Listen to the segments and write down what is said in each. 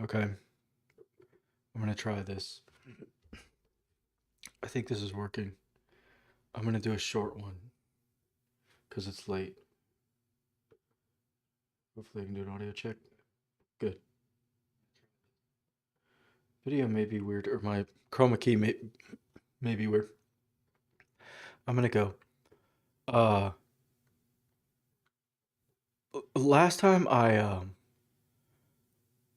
Okay, I'm gonna try this. I think this is working. I'm gonna do a short one because it's late. Hopefully I can do an audio check. Good. Video may be weird, or my chroma key may be weird. I'm gonna go. Uh, Last time I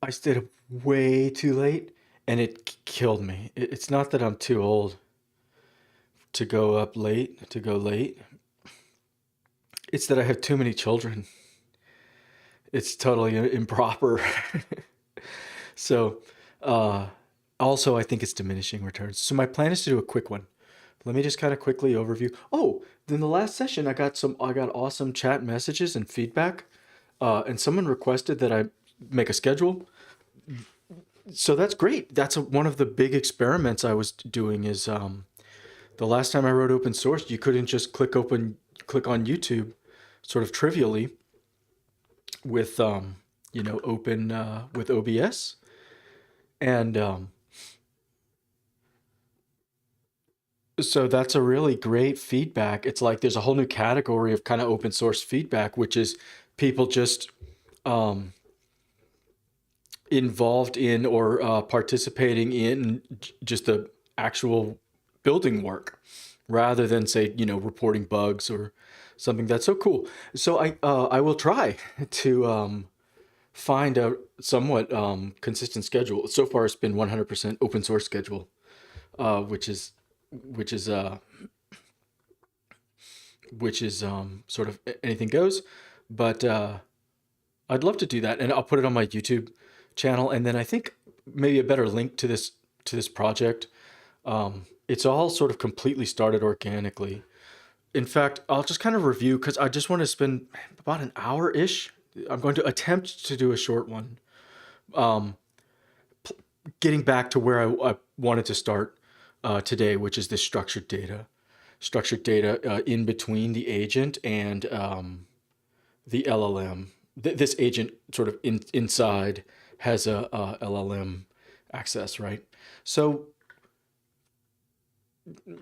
stayed up way too late, and it killed me. It's not that I'm too old to go up late, to go late. It's that I have too many children. It's totally improper. So, uh, also, I think it's diminishing returns. So my plan is to do a quick one. Let me just kind of quickly overview. Oh, then the last session, I got awesome chat messages and feedback, and someone requested that I make a schedule. So that's great. That's one of the big experiments I was doing. Is the last time I wrote open source, you couldn't just click on YouTube, sort of trivially with open with OBS. And so that's a really great feedback. It's like there's a whole new category of kind of open source feedback, which is people just um, involved in or participating in just the actual building work rather than, say, reporting bugs or something. That's so cool. So I will try to find a somewhat consistent schedule. So far, it's been 100% open source schedule, which is which is uh, sort of anything goes. But I'd love to do that, and I'll put it on my YouTube channel. And then I think maybe a better link to this project. It's all sort of completely started organically. In fact, I'll just kind of review because I just want to spend about an hour ish. I'm going to attempt to do a short one. Um, Getting back to where I wanted to start today, which is this structured data in between the agent and the LLM. This agent sort of inside has a LLM access, right? So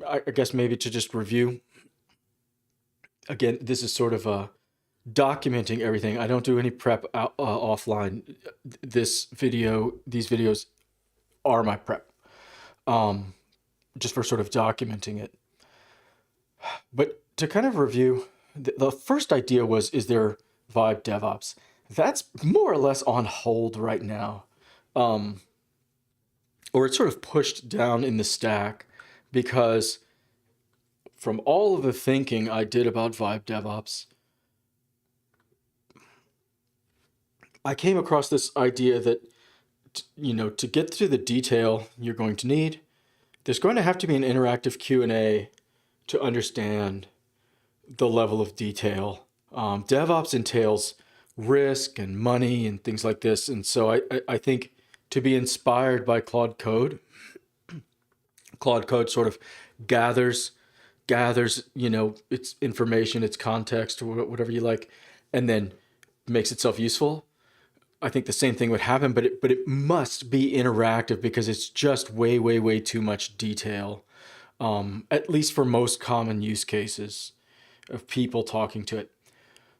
I guess maybe to just review again, this is sort of documenting everything. I don't do any prep offline. These videos are my prep, um, just for sort of documenting it. But to kind of review, the first idea was, is there Vibe DevOps? That's more or less on hold right now. Um, or it's sort of pushed down in the stack because from all of the thinking I did about Vibe DevOps, I came across this idea that, to get to the detail you're going to need, there's going to have to be an interactive Q&A to understand the level of detail. DevOps entails risk and money and things like this. And so I think to be inspired by Claude Code, Claude Code sort of gathers, its information, its context, or whatever you like, and then makes itself useful. I think the same thing would happen, but it must be interactive because it's just way, way, way too much detail. At least for most common use cases of people talking to it.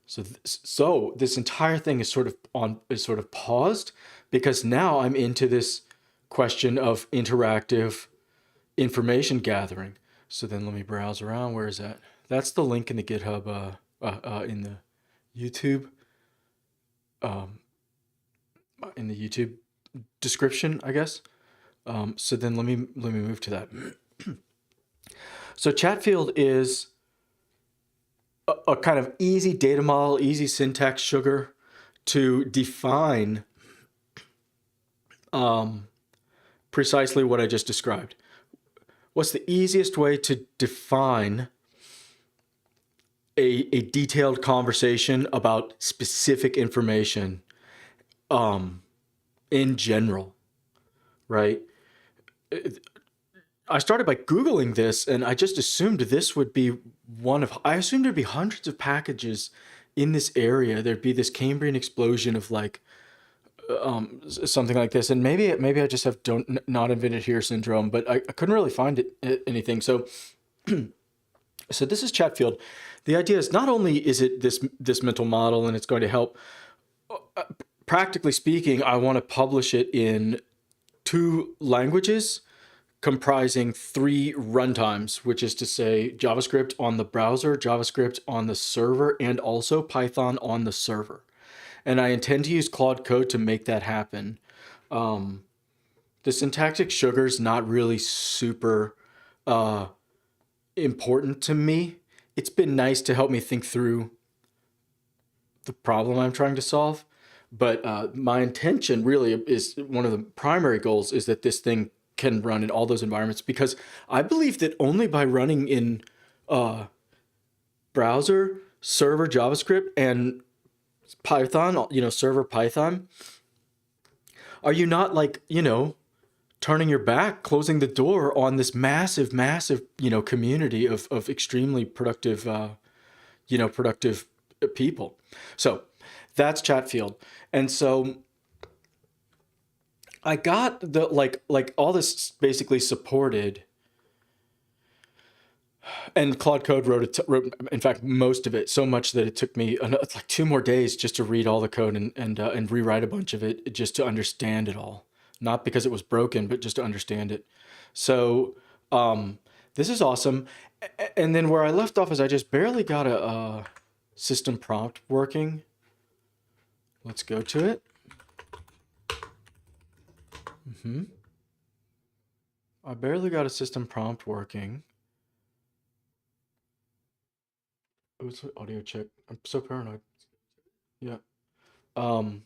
So this entire thing is sort of paused because now I'm into this question of interactive information gathering. So then let me browse around. Where is that? That's the link in the GitHub, in the YouTube, um, description, I guess. So then let me move to that. So Chatfield is a kind of easy data model, easy syntax sugar to define precisely what I just described. What's the easiest way to define a detailed conversation about specific information in general, right? I started by Googling this and I just assumed this would be I assumed there'd be hundreds of packages in this area. There'd be this Cambrian explosion of like something like this. And maybe I just have don't not invented here syndrome, but I couldn't really find anything. So this is Chatfield. The idea is not only is it this mental model and it's going to help. Practically speaking, I want to publish it in 2 languages comprising 3 runtimes, which is to say JavaScript on the browser, JavaScript on the server, and also Python on the server. And I intend to use Claude Code to make that happen. The syntactic sugar is not really super important to me. It's been nice to help me think through the problem I'm trying to solve. But my intention really is, one of the primary goals is that this thing can run in all those environments, because I believe that only by running in browser, server JavaScript, and Python, server Python, are you not like, turning your back, closing the door on this massive, massive, community of extremely productive, productive people. So that's Chatfield. And so I got the, like all this basically supported, and Claude Code wrote, in fact, most of it, so much that it took me like 2 more days just to read all the code and rewrite a bunch of it just to understand it all. Not because it was broken, but just to understand it. So this is awesome. And then where I left off is I just barely got a system prompt working. Let's go to it. I barely got a system prompt working. Oh, it's an audio check. I'm so paranoid. Yeah. I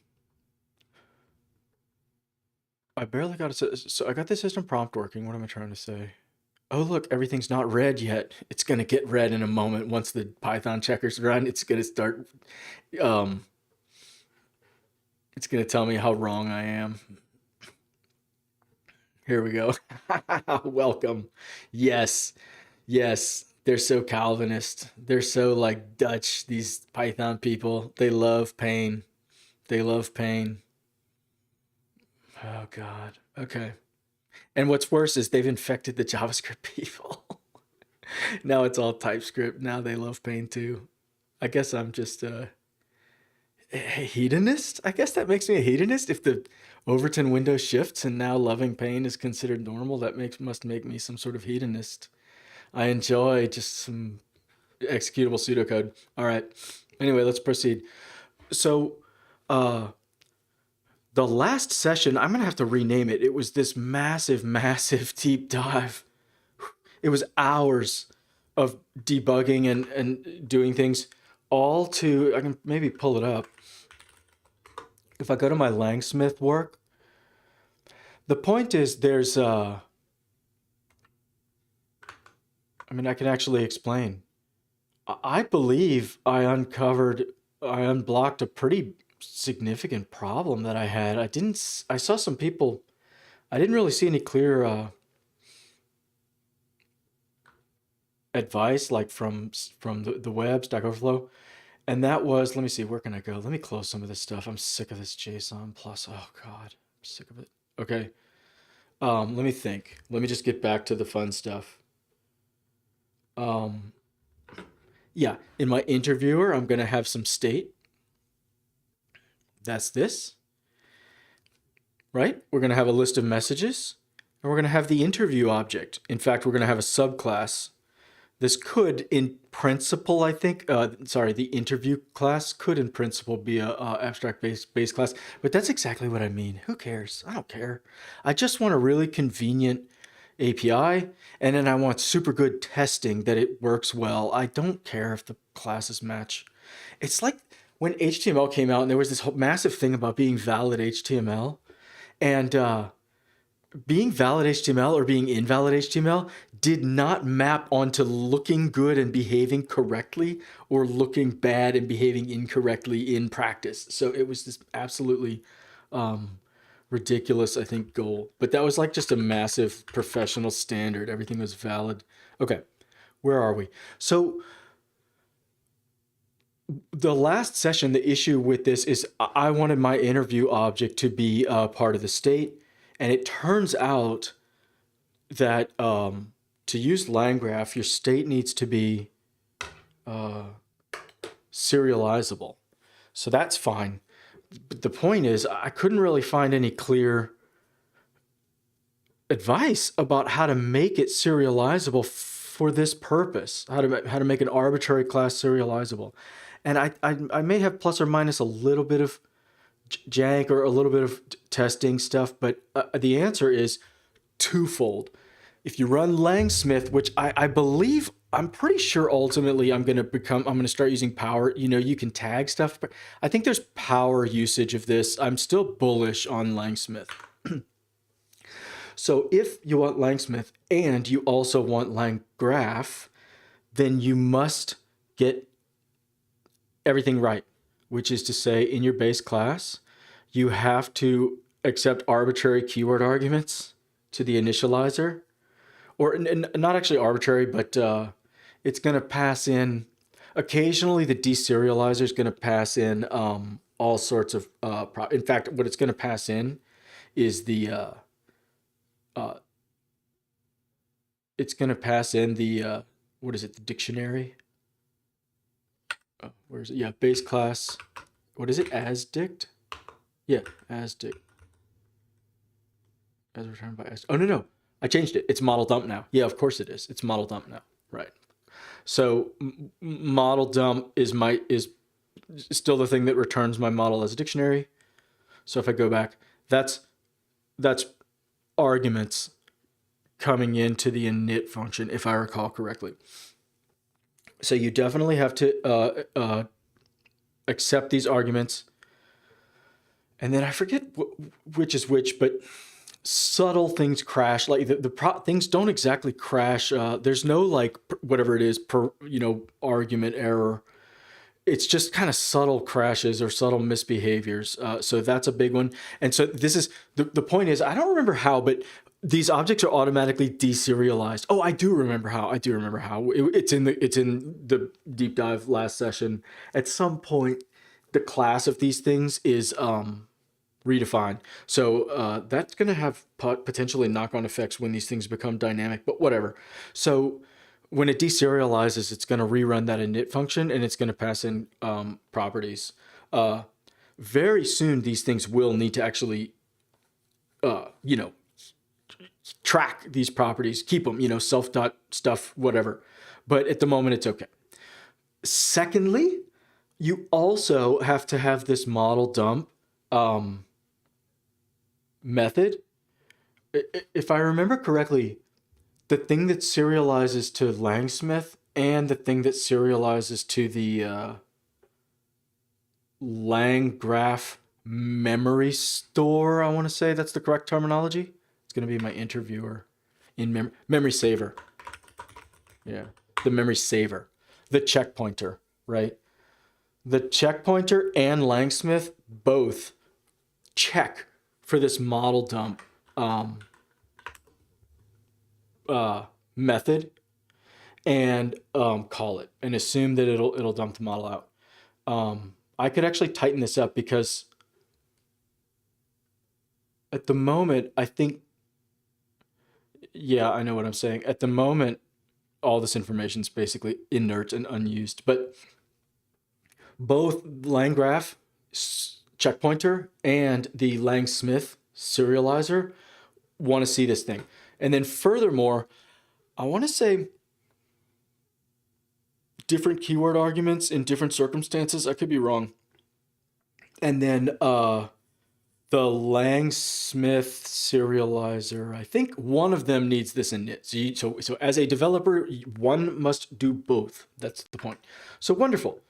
barely got so I got the system prompt working. What am I trying to say? Oh, look, everything's not red yet. It's going to get red in a moment. Once the Python checkers run, it's going to start, it's going to tell me how wrong I am. Here we go. Welcome. Yes. Yes. They're so Calvinist. They're so like Dutch, these Python people. They love pain. They love pain. Oh, God. Okay. And what's worse is they've infected the JavaScript people. Now it's all TypeScript. Now they love pain too. I guess I'm just a hedonist. I guess that makes me a hedonist. If the Overton window shifts and now loving pain is considered normal, that must make me some sort of hedonist. I enjoy just some executable pseudocode. All right. Anyway, let's proceed. So, the last session, I'm going to have to rename it. It was this massive, massive deep dive. It was hours of debugging and doing things, all to, I can maybe pull it up. If I go to my Langsmith work, the point is there's, I can actually explain. I believe I unblocked a pretty significant problem that I had. I saw some people, I didn't really see any clear advice like from the web, Stack Overflow. And that was, let me see, where can I go? Let me close some of this stuff. I'm sick of this JSON plus. Oh God, I'm sick of it. Okay. Let me think. Let me just get back to the fun stuff. Yeah, in my interviewer, I'm going to have some state. That's this, right? We're going to have a list of messages, and we're going to have the interview object. In fact, we're going to have a subclass. This could, in principle, I think, the interview class could, in principle, be a abstract base class, but that's exactly what I mean. Who cares? I don't care. I just want a really convenient API, and then I want super good testing that it works well. I don't care if the classes match. It's like when HTML came out and there was this whole massive thing about being valid HTML, and being valid HTML or being invalid HTML did not map onto looking good and behaving correctly or looking bad and behaving incorrectly in practice. So it was this absolutely ridiculous, I think, goal. But that was like just a massive professional standard. Everything was valid. Okay, where are we? So the last session, the issue with this is I wanted my interview object to be part of the state. And it turns out that to use LangGraph, your state needs to be serializable. So that's fine. But the point is, I couldn't really find any clear advice about how to make it serializable for this purpose, how to make an arbitrary class serializable. And I may have plus or minus a little bit of jank or a little bit of testing stuff, but the answer is twofold. If you run Langsmith, which I believe, I'm pretty sure ultimately I'm going to start using power. You know, you can tag stuff, but I think there's power usage of this. I'm still bullish on Langsmith. So if you want Langsmith and you also want LangGraph, then you must get everything right, which is to say in your base class, you have to accept arbitrary keyword arguments to the initializer, or not actually arbitrary, but it's going to pass in, occasionally the deserializer is going to pass in all sorts of, in fact, what it's going to pass in is the, it's going to pass in the, what is it, the dictionary? Where is it? Yeah, base class. What is it? As dict? Yeah, as dict. As returned by as. Oh, no. I changed it. It's model dump now. Yeah, of course it is. It's model dump now. Right. So model dump is still the thing that returns my model as a dictionary. So if I go back, that's arguments coming into the init function, if I recall correctly. So you definitely have to accept these arguments. And then I forget which is which, but subtle things crash. Like things don't exactly crash. There's no like whatever it is per argument error. It's just kind of subtle crashes or subtle misbehaviors. So that's a big one. And so this is the point is, I don't remember how, but these objects are automatically deserialized. Oh, I do remember how. It's in the deep dive last session. At some point, the class of these things is redefined. So that's going to have potentially knock-on effects when these things become dynamic, but whatever. So when it deserializes, it's going to rerun that init function and it's going to pass in properties. Very soon, these things will need to actually, track these properties, keep them, self dot stuff, whatever. But at the moment, it's okay. Secondly, you also have to have this model dump method. If I remember correctly, the thing that serializes to Langsmith and the thing that serializes to the LangGraph memory store, I want to say that's the correct terminology. It's going to be my interviewer in memory saver. Yeah, the memory saver, the check pointer, right? The check pointer and Langsmith both check for this model dump method and call it and assume that it'll dump the model out. I could actually tighten this up because at the moment, I think, yeah, I know what I'm saying. At the moment, all this information is basically inert and unused, but both LangGraph check pointer and the Langsmith serializer want to see this thing. And then furthermore, I want to say different keyword arguments in different circumstances. I could be wrong. And then the Langsmith serializer, I think one of them needs this init. So as a developer, one must do both. That's the point. So wonderful.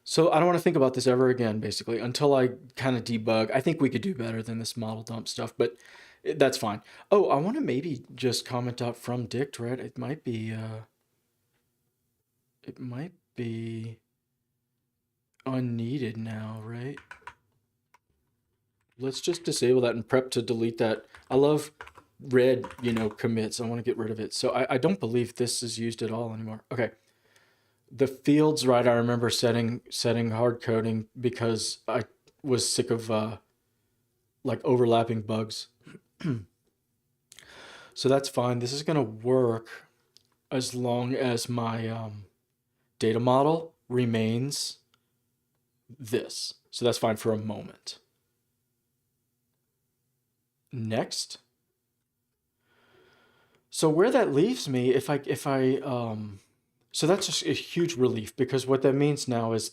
So I don't want to think about this ever again, basically, until I kind of debug. I think we could do better than this model dump stuff, but that's fine. Oh, I want to maybe just comment out from dict, right? It might be unneeded now, right? Let's just disable that and prep to delete that. I love red, commits. I want to get rid of it. So I don't believe this is used at all anymore. Okay. The fields, right? I remember setting hard coding because I was sick of like overlapping bugs. So that's fine. This is gonna work as long as my data model remains this. So that's fine for a moment. Next. So where that leaves me, so that's just a huge relief because what that means now is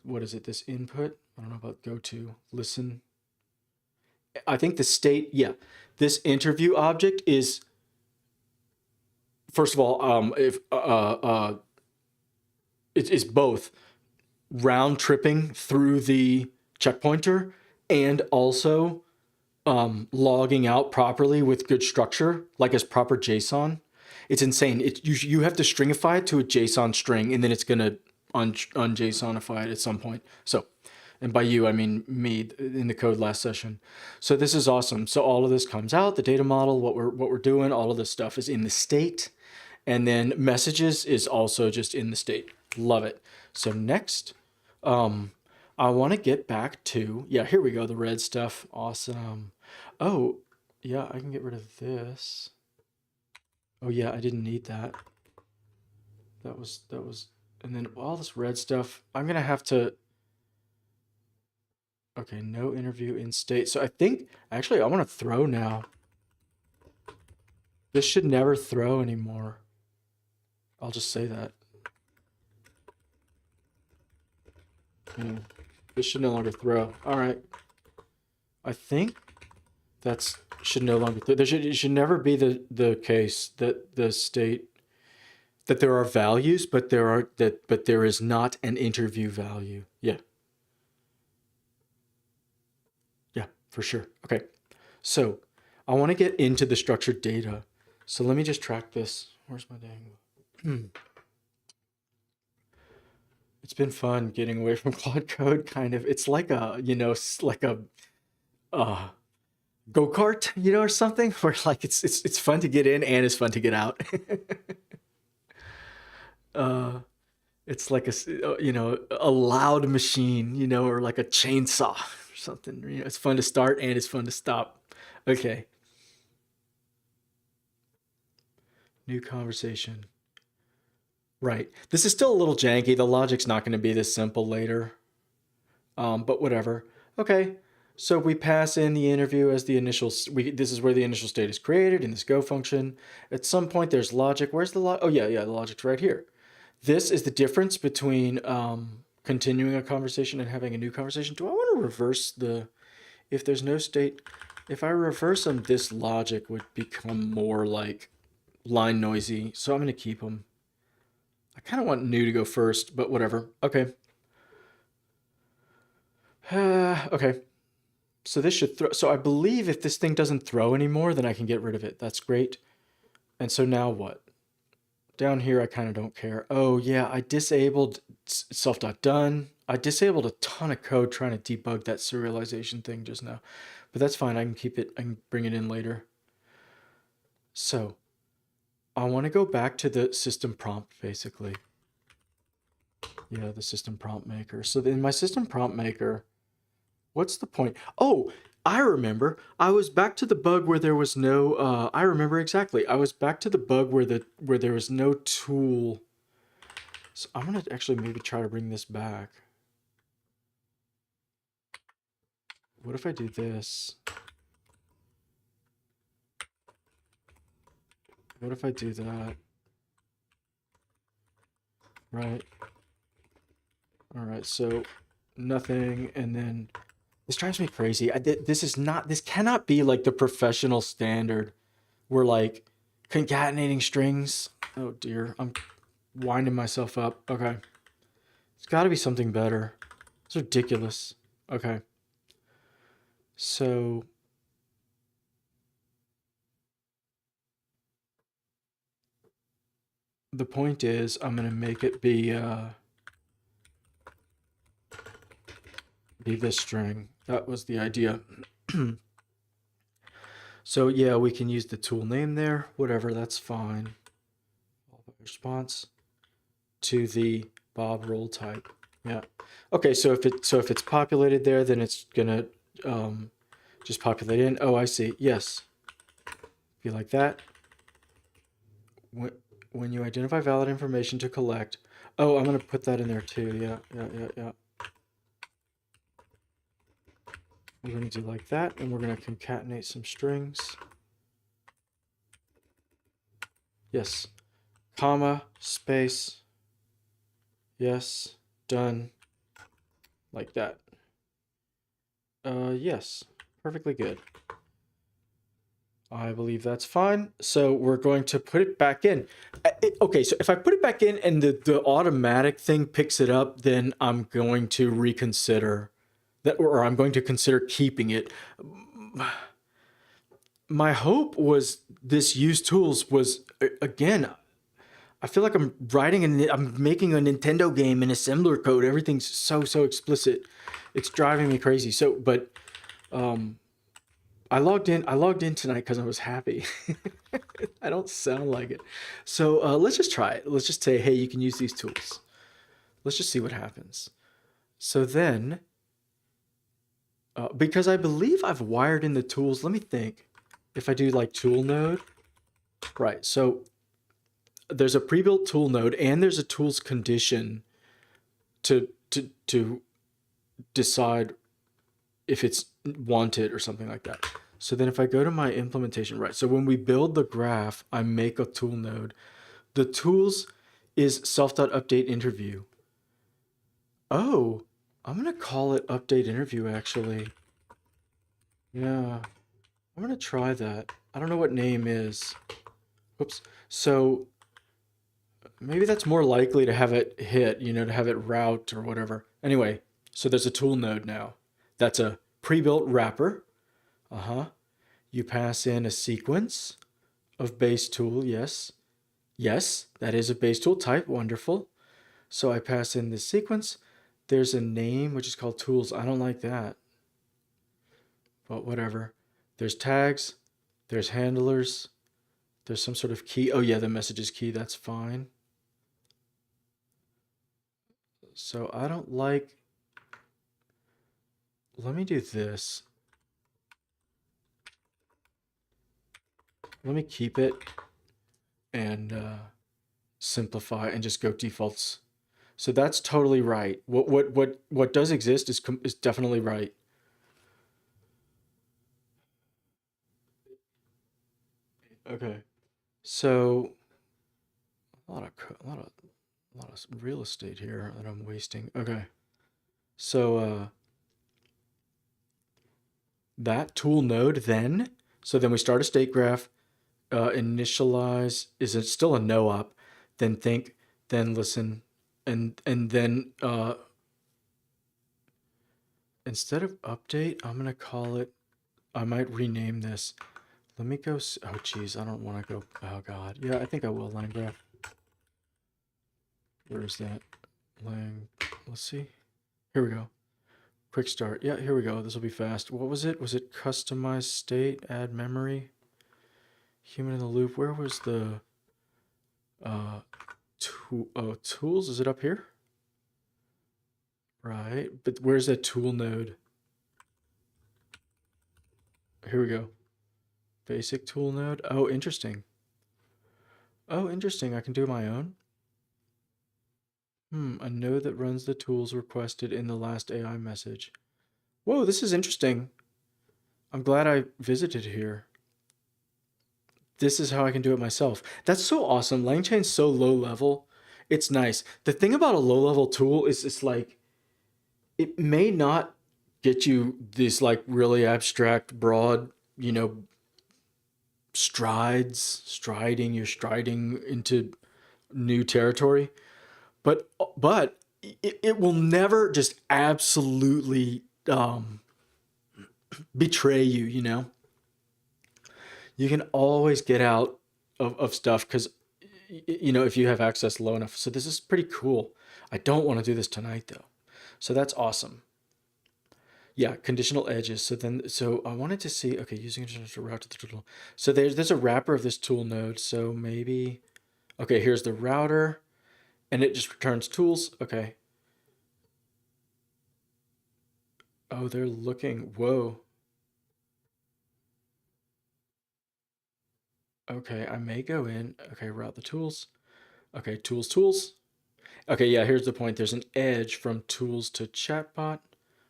what is it? This input? I don't know about go to listen. I think the state, yeah, this interview object is first of all, if it is both round tripping through the checkpointer and also logging out properly with good structure, like as proper JSON. It's insane. You have to stringify it to a JSON string, and then it's gonna unJSONify it at some point. So, and by you I mean me in the code last session. So this is awesome. So all of this comes out, the data model, what we're doing, all of this stuff is in the state, and then messages is also just in the state. Love it. So next, I want to get back to, yeah, here we go, the red stuff. Awesome. Oh, yeah, I can get rid of this. Oh yeah, I didn't need that. That was, and then all this red stuff, I'm gonna have to, okay, no interview in state. So I think, actually, I want to throw now. This should never throw anymore. I'll just say that. Yeah, this should no longer throw. All right. I think that's should no longer it should never be the case that the state that there are values, but there is not an interview value. Yeah. Yeah, for sure. Okay. So I want to get into the structured data. So let me just track this. Where's my dang? It's been fun getting away from Claude Code, kind of. It's like a, like a go-kart, or something, where like it's fun to get in and it's fun to get out. uh it's like a loud machine, or like a chainsaw or something. It's fun to start and it's fun to stop. Okay. New conversation. Right. This is still a little janky. The logic's not going to be this simple later. But whatever. Okay. So we pass in the interview as the initial, this is where the initial state is created in this go function. At some point there's logic. Where's the logic? Oh yeah, the logic's right here. This is the difference between continuing a conversation and having a new conversation. Do I want to reverse if there's no state, if I reverse them, this logic would become more like line noisy. So I'm going to keep them. I kind of want new to go first, but whatever. Okay. Okay. So this should throw. So I believe if this thing doesn't throw anymore, then I can get rid of it. That's great. And so now what? Down here, I kind of don't care. Oh yeah, I disabled self.done. I disabled a ton of code trying to debug that serialization thing just now. But that's fine. I can keep it. I can bring it in later. So I want to go back to the system prompt, basically. Yeah, the system prompt maker. So in my system prompt maker, what's the point? Oh, I remember. I was back to the bug where there was no. I remember exactly. I was back to the bug where there was no tool. So I'm gonna actually maybe try to bring this back. What if I do this? What if I do that? Right. All right. So nothing, and then. This drives me crazy. This cannot be like the professional standard. We're like concatenating strings. Oh dear, I'm winding myself up. Okay. It's got to be something better. It's ridiculous. Okay. So the point is I'm going to make it be this string. That was the idea. So yeah, we can use the tool name there. Whatever, that's fine. Response to the Bob role type. Yeah. Okay, so if it's populated there, then it's gonna just populate in. Oh, I see. Yes. Be like that. When you identify valid information to collect. Oh, I'm gonna put that in there too. Yeah. We're gonna do like that, and we're gonna concatenate some strings. Yes. Comma, space. Yes. Done. Like that. Yes. Perfectly good. I believe that's fine. So we're going to put it back in. Okay, so if I put it back in and the automatic thing picks it up, then I'm going to reconsider that, or I'm going to consider keeping it. My hope was this use tools was, again, I feel like I'm making a Nintendo game in assembler code. Everything's so explicit. It's driving me crazy. So, but I logged in tonight because I was happy. I don't sound like it. So let's just try it. Let's just say, hey, you can use these tools. Let's just see what happens. So then, because I believe I've wired in the tools, let me think. If I do like tool node, right. So there's a pre-built tool node and there's a tools condition to decide if it's wanted or something like that. So then if I go to my implementation, right, so when we build the graph, I make a tool node. The tools is self.update interview. Oh, I'm going to call it update interview actually. Yeah, I'm going to try that. I don't know what name is. Whoops. So maybe that's more likely to have it hit, to have it route or whatever. Anyway, so there's a tool node now. That's a pre-built wrapper. You pass in a sequence of base tool. Yes, that is a base tool type. Wonderful. So I pass in this sequence. There's a name which is called tools. I don't like that, but whatever. There's tags. There's handlers. There's some sort of key. Oh yeah, the message is key. That's fine. So I don't like. Let me do this. Let me keep it and simplify and just go defaults. So that's totally right. What does exist is definitely right. Okay. So a lot of real estate here that I'm wasting. Okay. So that tool node then. So then we start a state graph. Initialize, is it still a no op? Then think, then listen, and then instead of update, I'm gonna call it. I might rename this. Let me go. Oh geez, I don't want to go. Oh god, yeah, I think I will. LangGraph. Where is that? Let's see. Here we go. Quick start. Yeah, here we go. This will be fast. What was it? Was it customize state, add memory? Human in the loop. Where was the tools? Is it up here? Right, but where's that tool node? Here we go. Basic tool node. Oh, interesting. Oh, interesting. I can do my own. A node that runs the tools requested in the last AI message. Whoa, this is interesting. I'm glad I visited here. This is how I can do it myself. That's so awesome. LangChain's so low level. It's nice. The thing about a low level tool is it's like, it may not get you this like really abstract, broad, you're striding into new territory. But it will never just absolutely betray you, You can always get out of stuff because, if you have access low enough. So this is pretty cool. I don't want to do this tonight though. So that's awesome. Yeah, conditional edges. So I wanted to see, okay, using a route to the tool. So there's a wrapper of this tool node. So maybe, okay, here's the router. And it just returns tools. Okay. Oh, they're looking. Whoa. Okay, I may go in. Okay, route the tools. Okay, tools, tools. Okay, yeah, here's the point. There's an edge from tools to chatbot,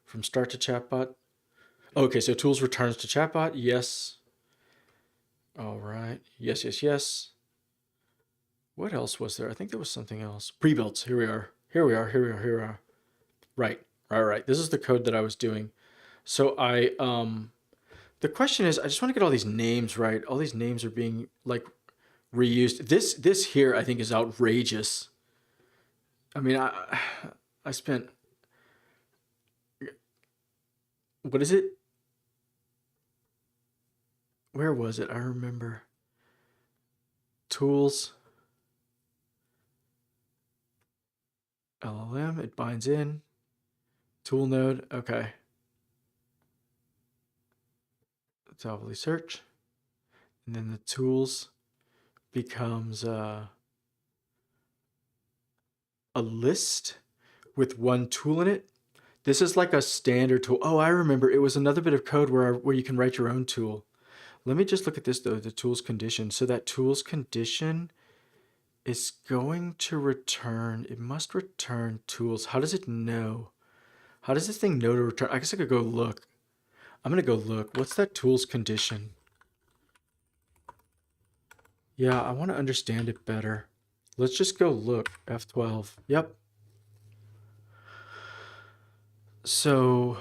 from start to chatbot. Okay, so tools returns to chatbot. Yes. All right. Yes, yes, yes. What else was there? I think there was something else. Pre-builts. Here we are. Here we are. Here we are. Here we are. Right. All right. This is the code that I was doing. So the question is, I just want to get all these names right. All these names are being like reused. This here I think is outrageous. I mean, I spent, what is it? Where was it? I remember. Tools, LLM, it binds in. Tool node, okay. Let's obviously search. And then the tools becomes a list with one tool in it. This is like a standard tool. Oh, I remember. It was another bit of code where you can write your own tool. Let me just look at this though, the tools condition. So that tools condition is going to return, it must return tools. How does it know? How does this thing know to return? I guess I could go look. I'm gonna go look. What's that tools condition? Yeah, I want to understand it better. Let's just go look. F12. Yep. So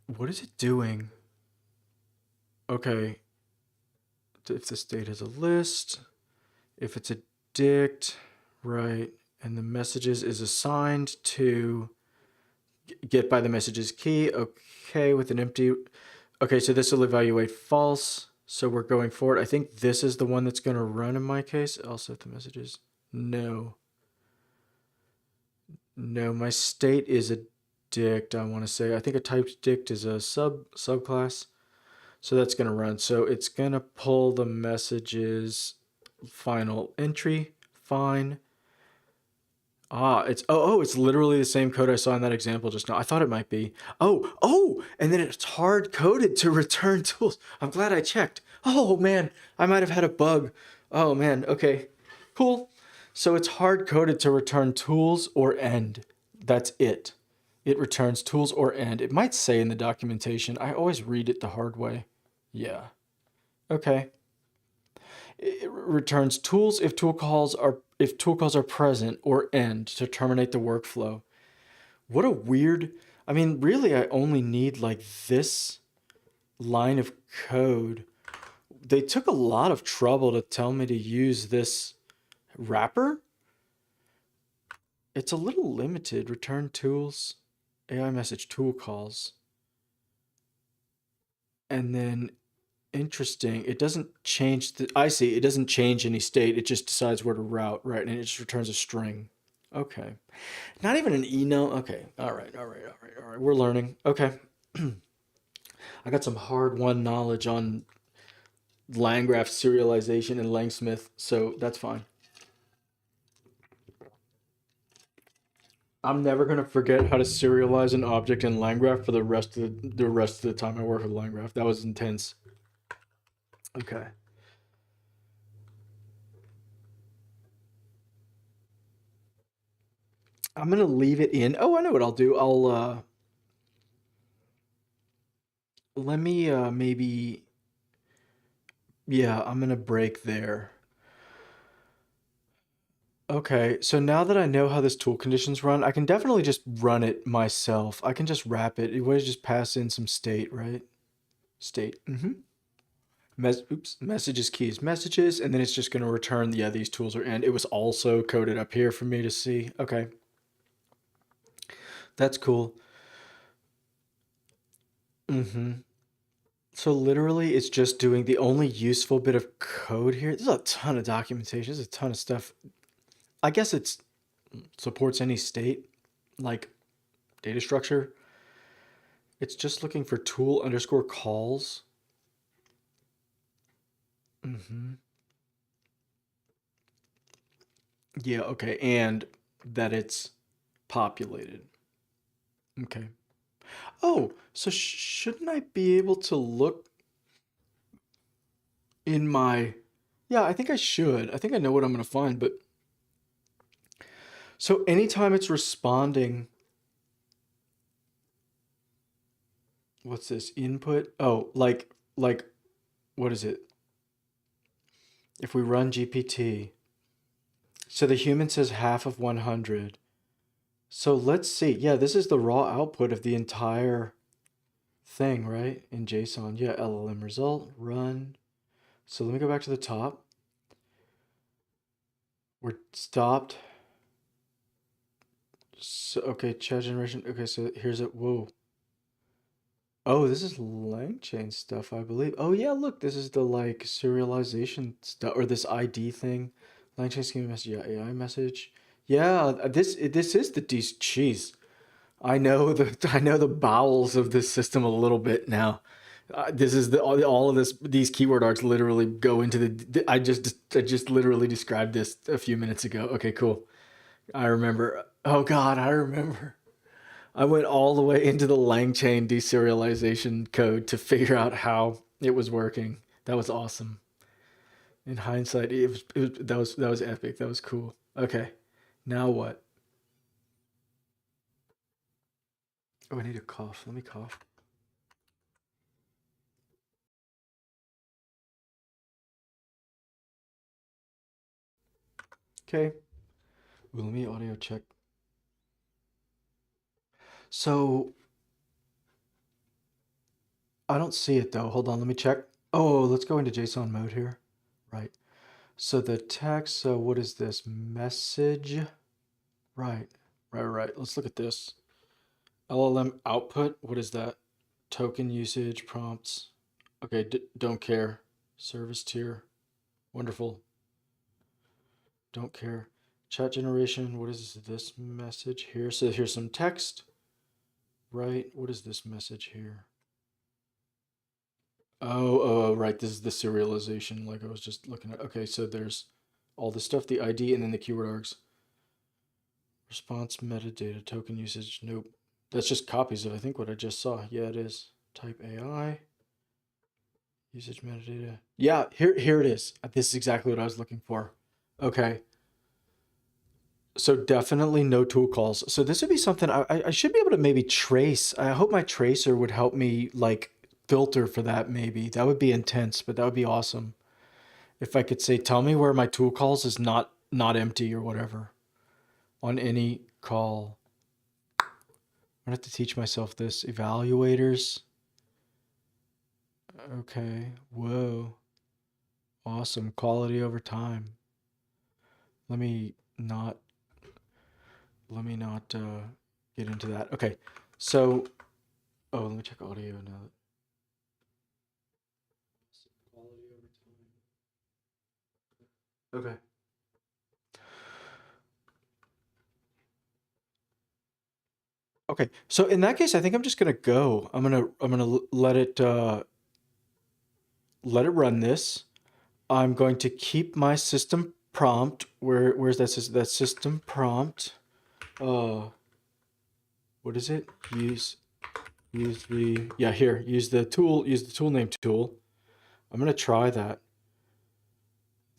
what is it doing? Okay. If the state is a list, if it's a dict, right, and the messages is assigned to get by the messages key, okay, with an empty, okay, so this will evaluate false. So we're going forward. I think this is the one that's going to run in my case. Also, if the messages, no. No, my state is a dict, I want to say. I think a typed dict is a subclass. So that's going to run. So it's going to pull the messages final entry, fine. It's literally the same code I saw in that example just now. I thought it might be. And then it's hard coded to return tools. I'm glad I checked. Oh man, I might have had a bug. Oh man, okay. Cool. So it's hard coded to return tools or end. That's it. It returns tools or end. It might say in the documentation. I always read it the hard way. Yeah. Okay. It returns tools if tool calls are present or end to terminate the workflow. What a weird, I mean, really I only need like this line of code. They took a lot of trouble to tell me to use this wrapper. It's a little limited. Return tools, AI message tool calls. And then interesting, it doesn't change I see, it doesn't change any state. It just decides where to route, right? And it just returns a string. Okay. Not even an enum. Okay. All right. All right. All right. All right. We're learning. Okay. I got some hard won knowledge on LangGraph serialization and Langsmith, so that's fine. I'm never gonna forget how to serialize an object in LangGraph for the rest of the time I work with LangGraph. That was intense. Okay. I'm gonna leave it in. Oh, I know what I'll do. I'll let me maybe, yeah, I'm gonna break there. Okay, so now that I know how this tool conditions run, I can definitely just run it myself. I can just wrap it. It was just pass in some state, right? State. Messages keys messages, and then it's just going to return, yeah, these tools are in. It was also coded up here for me to see. Okay, that's cool. So literally, it's just doing the only useful bit of code here. There's a ton of documentation. There's a ton of stuff. I guess it's supports any state, like data structure. It's just looking for tool underscore calls. Yeah, okay, and that it's populated. Okay. Oh, so shouldn't I be able to look in my... Yeah, I think I should. I think I know what I'm going to find, but so anytime it's responding, what's this? Input? Oh, like what is it? If we run GPT, so the human says half of 100. So let's see. Yeah, this is the raw output of the entire thing, right? In JSON. Yeah, LLM result, run. So let me go back to the top. We're stopped. So, okay, chat generation. Okay, so here's it. Whoa. Oh, this is LangChain stuff, I believe. Oh yeah, look, this is the like serialization stuff or this ID thing. LangChain schema message, yeah, AI message. Yeah, this is the cheese. I know the bowels of this system a little bit now. This is the all of this these keyword arcs literally go into I just literally described this a few minutes ago. Okay, cool. I remember. Oh God, I remember. I went all the way into the LangChain deserialization code to figure out how it was working. That was awesome. In hindsight, that was epic. That was cool. Okay, now what? Oh, I need to cough. Let me cough. Okay. Ooh, let me audio check. So I don't see it though. Hold on, let me check. Oh, let's go into JSON mode here. Right. So the text, so what is this? Message. Right. Right. Let's look at this. LLM output. What is that? Token usage, prompts. Okay, don't care. Service tier. Wonderful. Don't care. Chat generation. What is this message here? So here's some text. Right. What is this message here? Oh, right. This is the serialization, like I was just looking at. Okay, so there's all the stuff, the ID, and then the keyword args. Response metadata, token usage. Nope. That's just copies of, I think, what I just saw. Yeah, it is. Type AI. Usage metadata. Yeah, here it is. This is exactly what I was looking for. Okay. So definitely no tool calls. So this would be something I should be able to maybe trace. I hope my tracer would help me like filter for that maybe. That would be intense, but that would be awesome. If I could say, tell me where my tool calls is not empty or whatever on any call. I'm gonna have to teach myself this. Evaluators. Okay. Whoa. Awesome. Quality over time. Let me not let me not get into that. Okay. So, oh, let me check audio now. Quality over time. Okay. Okay. So in that case, I think I'm just gonna go. I'm gonna let it run this. I'm going to keep my system prompt. Where's that system prompt? Uh, what is it? Use the yeah here. Use the tool name tool. I'm gonna try that.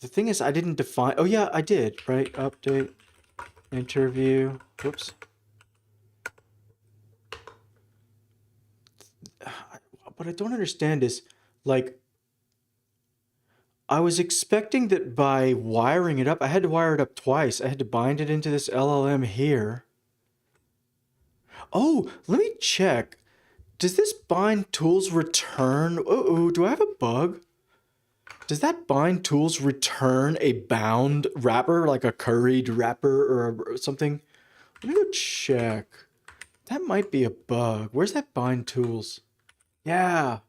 The thing is, I didn't define. Oh yeah, I did. Right. Update interview. Whoops. What I don't understand is like I was expecting that by wiring it up, I had to wire it up twice. I had to bind it into this LLM here. Oh, let me check. Does this bind tools return? Oh, do I have a bug? Does that bind tools return a bound wrapper, like a curried wrapper or something? Let me go check. That might be a bug. Where's that bind tools? Yeah,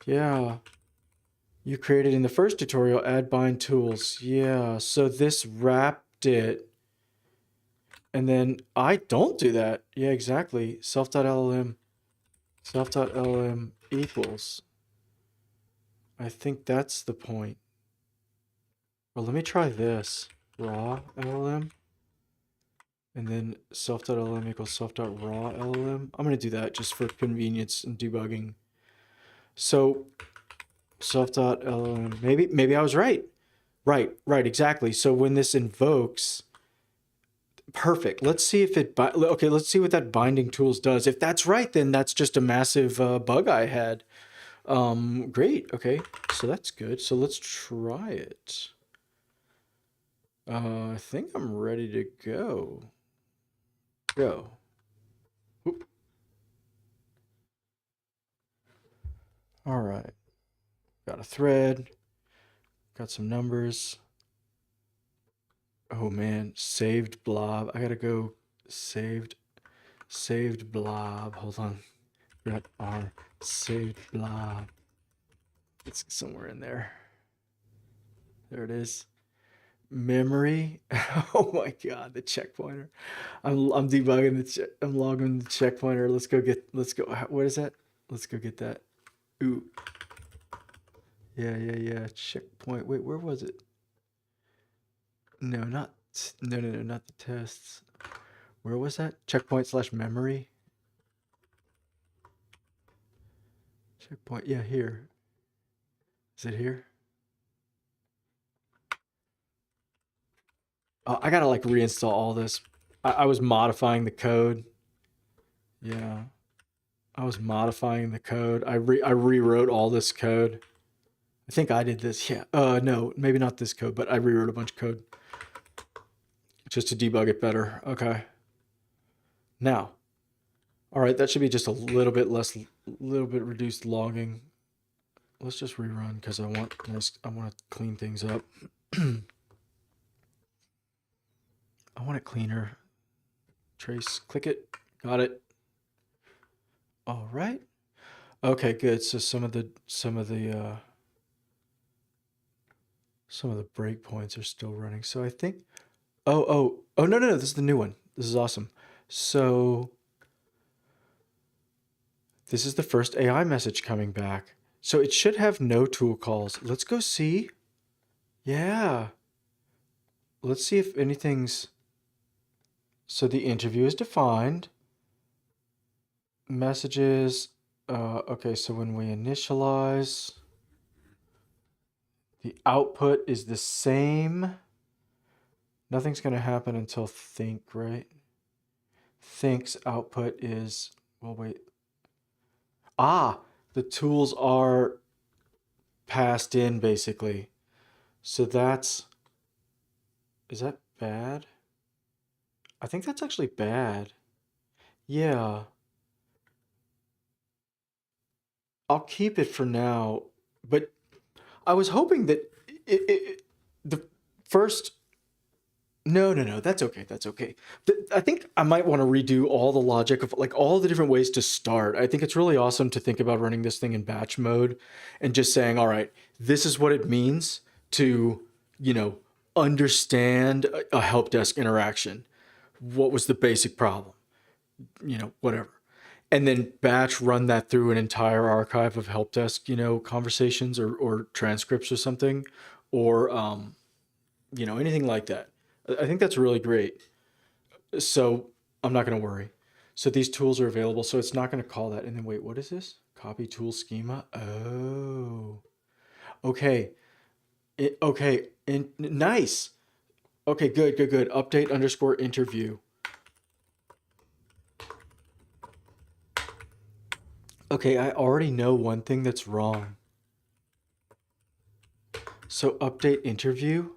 yeah. You created in the first tutorial, add bind tools. Yeah, so this wrapped it. And then I don't do that. Yeah, exactly. Self.llm equals. I think that's the point. Well, let me try this. raw LLM, and then self.llm equals self.raw LLM. I'm going to do that just for convenience and debugging. So self.llm, maybe I was right. Right, exactly. So when this invokes, perfect. Let's see if it, okay, let's see what that binding tools does. If that's right, then that's just a massive bug I had. Great, okay, so that's good. So let's try it. I think I'm ready to go. Go. Oop. All right, got a thread, got some numbers. Oh man, saved blob. I gotta go saved blob. Hold on. Got R saved blob. It's somewhere in there. There it is. Memory. Oh my god, the checkpointer. I'm debugging I'm logging the checkpointer. Let's go. What is that? Let's go get that. Ooh. Yeah. Checkpoint. Wait, where was it? No, not no, not the tests. Where was that? Checkpoint / memory. Checkpoint. Yeah, here. Is it here? I gotta like reinstall all this. I was modifying the code. Yeah, I was modifying the code. I rewrote all this code. I think I did this. Yeah. No, maybe not this code, but I rewrote a bunch of code just to debug it better. Okay. Now, all right, that should be just a little bit reduced logging. Let's just rerun because I want to clean things up. I want it cleaner. Trace, click it. Got it. All right. Okay, good. So some of the breakpoints are still running. So I think oh no, this is the new one. This is awesome. So this is the first AI message coming back. So it should have no tool calls. Let's go see. Yeah. Let's see if anything's... So the interview is defined. Messages. Okay, so when we initialize, the output is the same. Nothing's going to happen until think, right? Think's output is... Well, wait. Ah, the tools are passed in, basically. So that's... Is that bad? I think that's actually bad. Yeah. I'll keep it for now. But I was hoping that the first... No, that's okay. That's okay. I think I might want to redo all the logic of like all the different ways to start. I think it's really awesome to think about running this thing in batch mode and just saying, all right, this is what it means to, understand a help desk interaction. What was the basic problem? Whatever. And then batch run that through an entire archive of help desk, conversations or transcripts or something, or, anything like that. I think that's really great. So I'm not going to worry. So these tools are available. So it's not going to call that. And then wait, what is this? Copy tool schema. Oh, okay. Okay. Nice. Okay, good. Update _ interview. Okay, I already know one thing that's wrong. So update interview.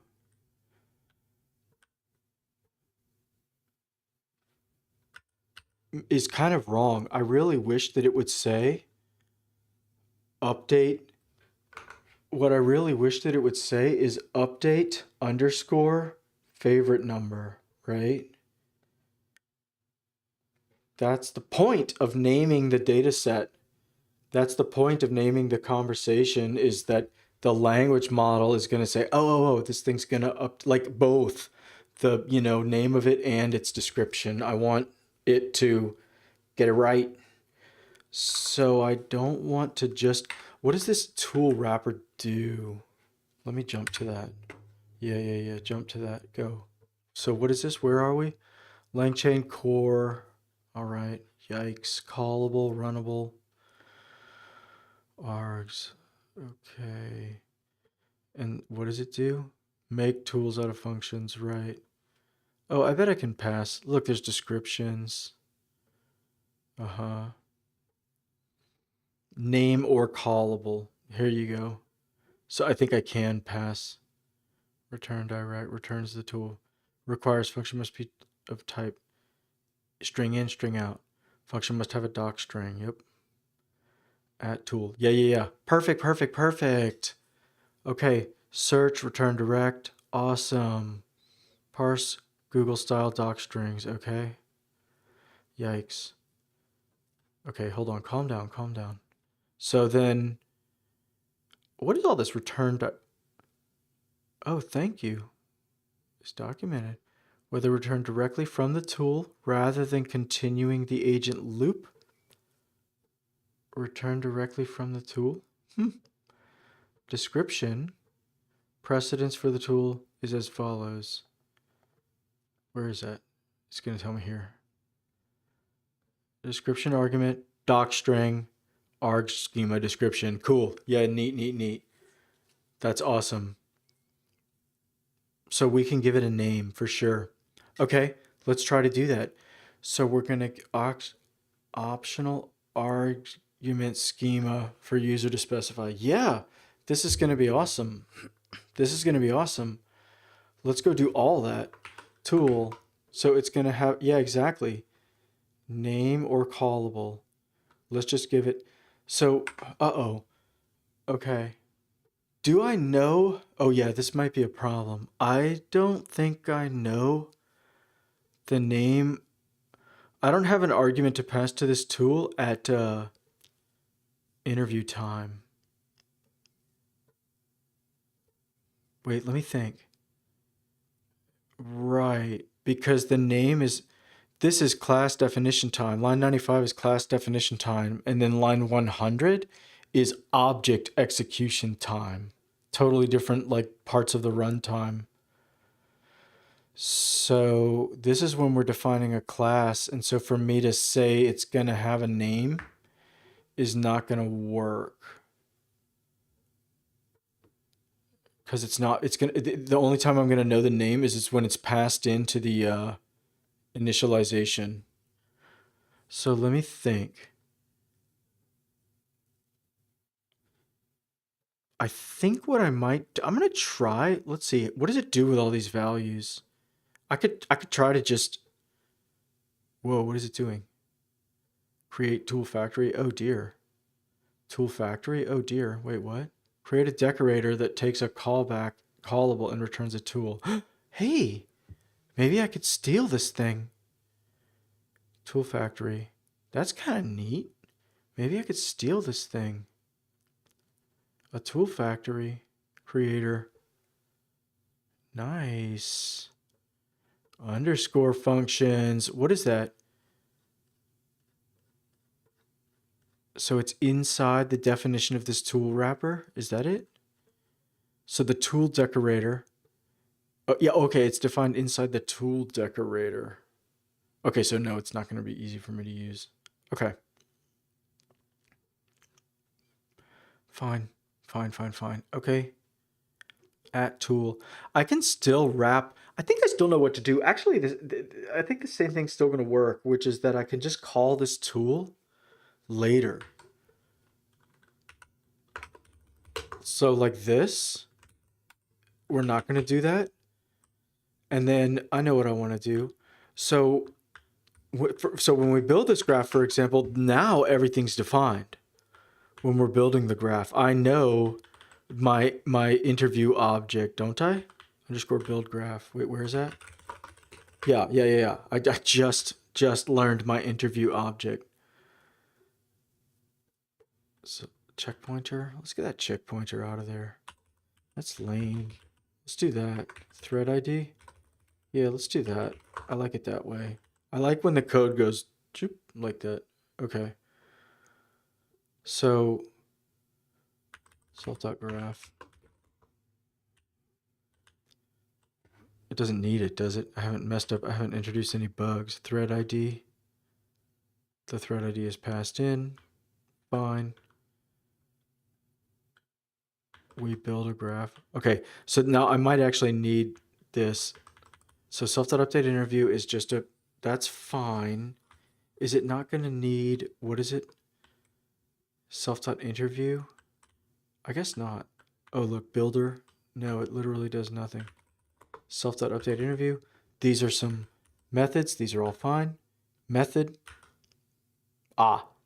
Is kind of wrong. I really wish that it would say update. What I really wish that it would say is update _ favorite number, right? That's the point of naming the data set. That's the point of naming the conversation, is that the language model is going to say, oh, this thing's going to like both the, name of it and its description. I want it to get it right. So I don't want to just... What does this tool wrapper do? Let me jump to that. Yeah. Jump to that. Go. So what is this? Where are we? LangChain core. All right. Yikes. Callable, runnable. Args. Okay. And what does it do? Make tools out of functions, right? Oh, I bet I can pass. Look, there's descriptions. Uh-huh. Name or callable. Here you go. So I think I can pass. Return direct, returns the tool. Requires function must be of type string in, string out. Function must have a doc string. Yep. At tool. Yeah. Perfect. Okay. Search, return direct. Awesome. Parse, Google style doc strings. Okay. Yikes. Okay, hold on. Calm down. So then, what is all this return? Oh, thank you. It's documented. Whether returned directly from the tool rather than continuing the agent loop. Return directly from the tool. Description. Precedence for the tool is as follows. Where is that? It's going to tell me here. Description argument, doc string, arg schema description. Cool. Yeah, neat. That's awesome. So we can give it a name for sure. Okay, let's try to do that. So we're going to optional argument schema for user to specify. Yeah, this is going to be awesome. Let's go do all that. Tool. So it's going to have, yeah, exactly. Name or callable. Let's just give it. So, okay. Do I know? Oh, yeah, this might be a problem. I don't think I know the name. I don't have an argument to pass to this tool at interview time. Wait, let me think. Right, because the name is, this is class definition time. Line 95 is class definition time. And then line 100 is object execution time. Totally different, like, parts of the runtime. So this is when we're defining a class. And so for me to say it's going to have a name is not going to work. Because the only time I'm going to know the name is when it's passed into the initialization. So let me think. I think what I'm going to try, let's see, what does it do with all these values? I could try to just, whoa, what is it doing? Create tool factory. Oh dear. Tool factory. Oh dear. Wait, what? Create a decorator that takes a callback callable and returns a tool. Hey, maybe I could steal this thing. Tool factory. That's kind of neat. Maybe I could steal this thing. A tool factory creator. Nice. Underscore functions. What is that? So it's inside the definition of this tool wrapper. Is that it? So the tool decorator. Oh, yeah, okay. It's defined inside the tool decorator. Okay, so no, it's not going to be easy for me to use. Okay. Fine. Okay. At tool. I can still wrap. I think I still know what to do. Actually, I think the same thing's still going to work, which is that I can just call this tool later. So like this, we're not going to do that. And then I know what I want to do. So when we build this graph, for example, now everything's defined. When we're building the graph, I know my interview object, don't I? Underscore build graph. Wait, where is that? Yeah. I just learned my interview object. So check pointer. Let's get that check pointer out of there. That's lame. Let's do that. Thread ID. Yeah, let's do that. I like it that way. I like when the code goes like that. Okay. So salt.graph. It doesn't need it, does it? I haven't messed up. I haven't introduced any bugs. Thread ID. The thread ID is passed in. Fine. We build a graph. Okay, so now I might actually need this. So self.update interview is just a, that's fine. Is it not going to need, what is it? Self.interview? I guess not. Oh, look, builder. No, it literally does nothing. Self.update interview. These are some methods. These are all fine. Method.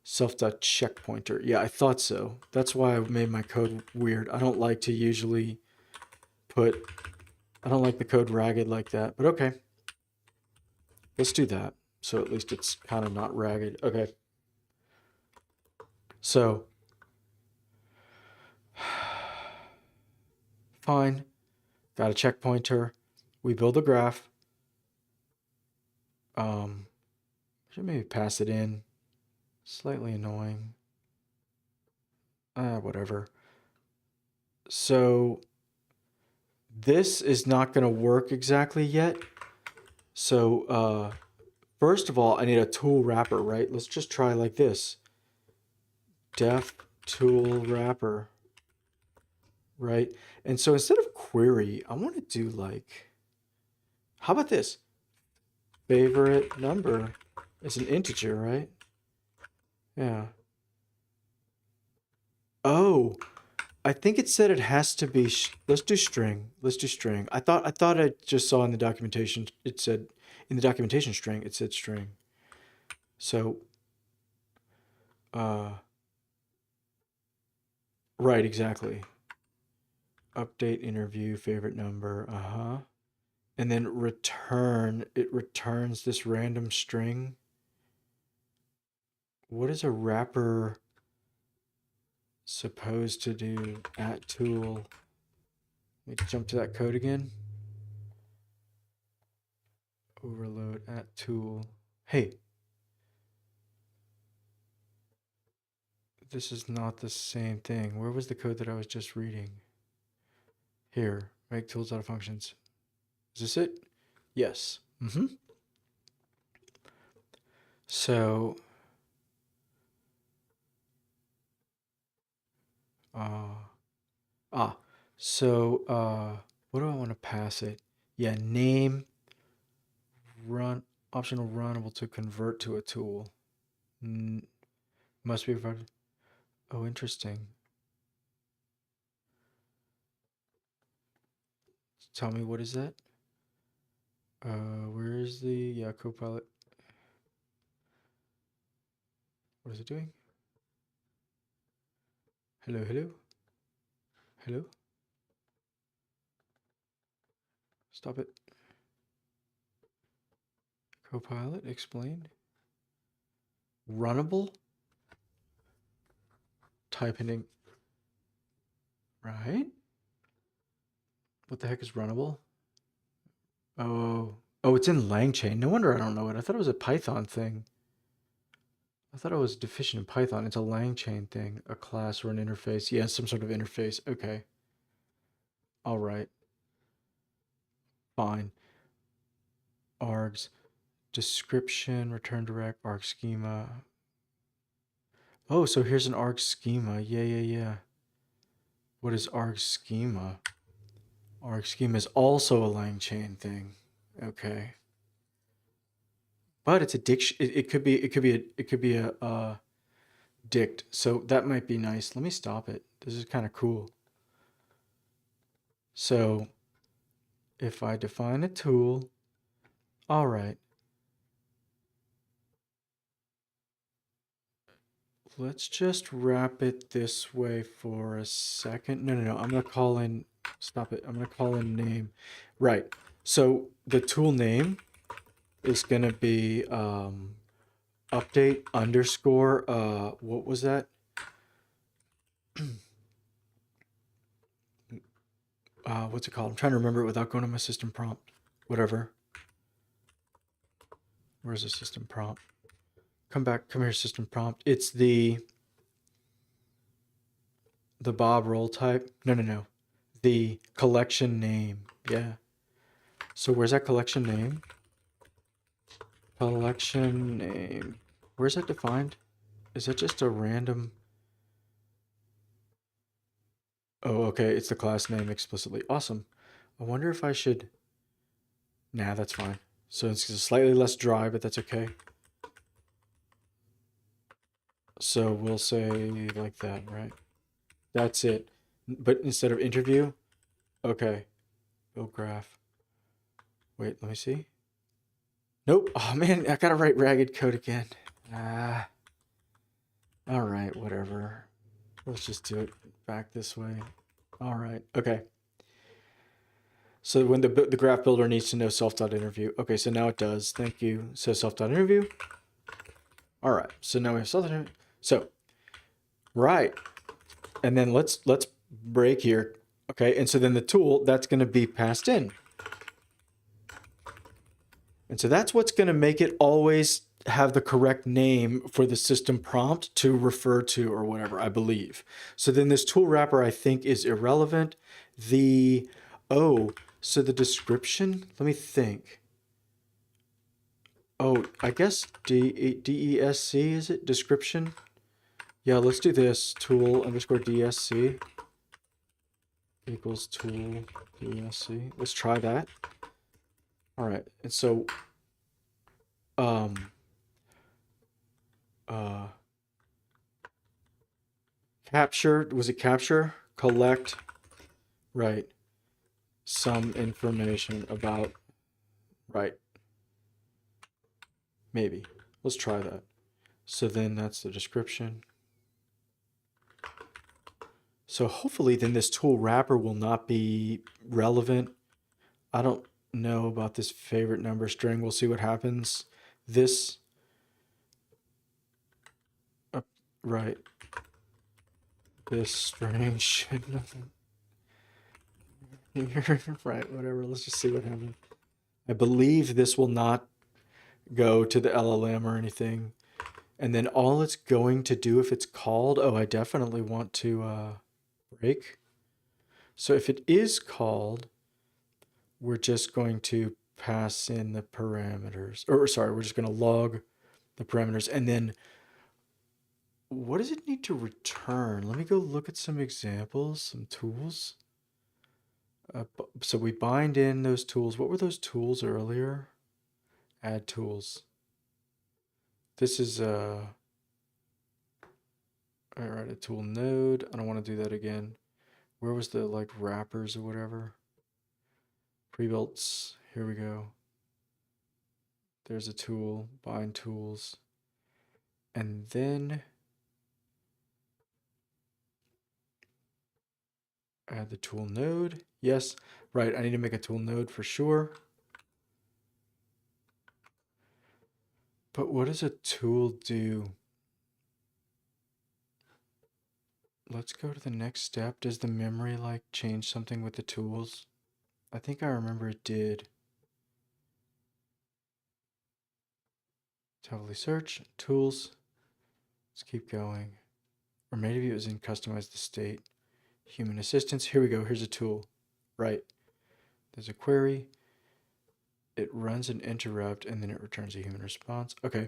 Self.checkpointer. Yeah, I thought so. That's why I made my code weird. I don't like to usually I don't like the code ragged like that, but okay. Let's do that. So at least it's kind of not ragged. Okay. So, fine. Got a checkpointer. We build a graph. Should maybe pass it in. Slightly annoying. Whatever. So this is not going to work exactly yet. So first of all, I need a tool wrapper, right? Let's just try like this. Def tool wrapper, right? And so instead of query, I want to do like, how about this? Favorite number is an integer, right? Yeah. Oh, I think it said it has to be. Let's do string. Let's do string. I thought I just saw in the documentation. It said in the documentation string. It said string. So, right, exactly. Update interview favorite number. And then return. It returns this random string. What is a wrapper supposed to do? At tool. Let me jump to that code again. Overload at tool. Hey, this is not the same thing. Where was the code that I was just reading? Here, make tools out of functions. Is this it? Yes. So, what do I want to pass it? Yeah, name, run, optional runnable to convert to a tool. Must be provided. Oh, interesting. Tell me, what is that? Where is the, Copilot? What is it doing? Hello, hello? Hello? Stop it. Copilot, explain. Runnable? Typing in. Right? What the heck is runnable? Oh, it's in LangChain. No wonder I don't know it. I thought it was a Python thing. I thought I was deficient in Python. It's a LangChain thing, a class or an interface. Yeah, some sort of interface. Okay. All right. Fine. Args. Description, return direct, arg schema. Oh, so here's an arg schema. Yeah. What is arg schema? Arg schema is also a LangChain thing. Okay. But it's a dict. It could be a dict. So that might be nice. Let me stop it. This is kind of cool. So if I define a tool, all right. Let's just wrap it this way for a second. No. I'm going to call in, stop it. I'm going to call in name. Right. So the tool name is going to be update underscore, what was that? What's it called? I'm trying to remember it without going to my system prompt. Whatever. Where's the system prompt? Come here, system prompt. It's the Bob roll type. No. The collection name. Yeah. So where's that collection name? Collection name. Where's that defined? Is that just a random? Oh, okay. It's the class name explicitly. Awesome. I wonder if I should. Nah, that's fine. So it's slightly less dry, but that's okay. So we'll say like that, right? That's it. But instead of interview, okay. Build graph. Wait, let me see. Nope. Oh man, I gotta write ragged code again. Ah. All right, whatever. Let's just do it back this way. All right. Okay. So when the graph builder needs to know self.interview. Okay, so now it does. Thank you. So self.interview. All right. So now we have self.interview. So right. And then let's break here. Okay. And so then the tool that's going to be passed in. And so that's what's going to make it always have the correct name for the system prompt to refer to or whatever, I believe. So then this tool wrapper, I think, is irrelevant. So the description, let me think. Oh, I guess DESC, is it? Description? Yeah, let's do this. Tool underscore DSC equals tool DSC. Let's try that. All right. And so, capture, was it capture? Collect, right. Some information about, right. Maybe. Let's try that. So then that's the description. So hopefully then this tool wrapper will not be relevant. I don't know about this favorite number string. We'll see what happens. This, right. This string should nothing. Right, whatever. Let's just see what happens. I believe this will not go to the LLM or anything. And then all it's going to do if it's called, oh, I definitely want to break. So if it is called, we're just going to pass in the parameters, or sorry, we're just going to log the parameters. And then what does it need to return? Let me go look at some examples, some tools. So we bind in those tools. What were those tools earlier? Add tools. This is all right, a tool node. I don't want to do that again. Where was the like wrappers or whatever? Pre-builts. Here we go. There's a tool, bind tools. And then add the tool node. Yes, right. I need to make a tool node for sure. But what does a tool do? Let's go to the next step. Does the memory like change something with the tools? I think I remember it did. Heavily search, tools. Let's keep going. Or maybe it was in customize the state. Human assistance. Here we go. Here's a tool. Right. There's a query. It runs an interrupt and then it returns a human response. Okay.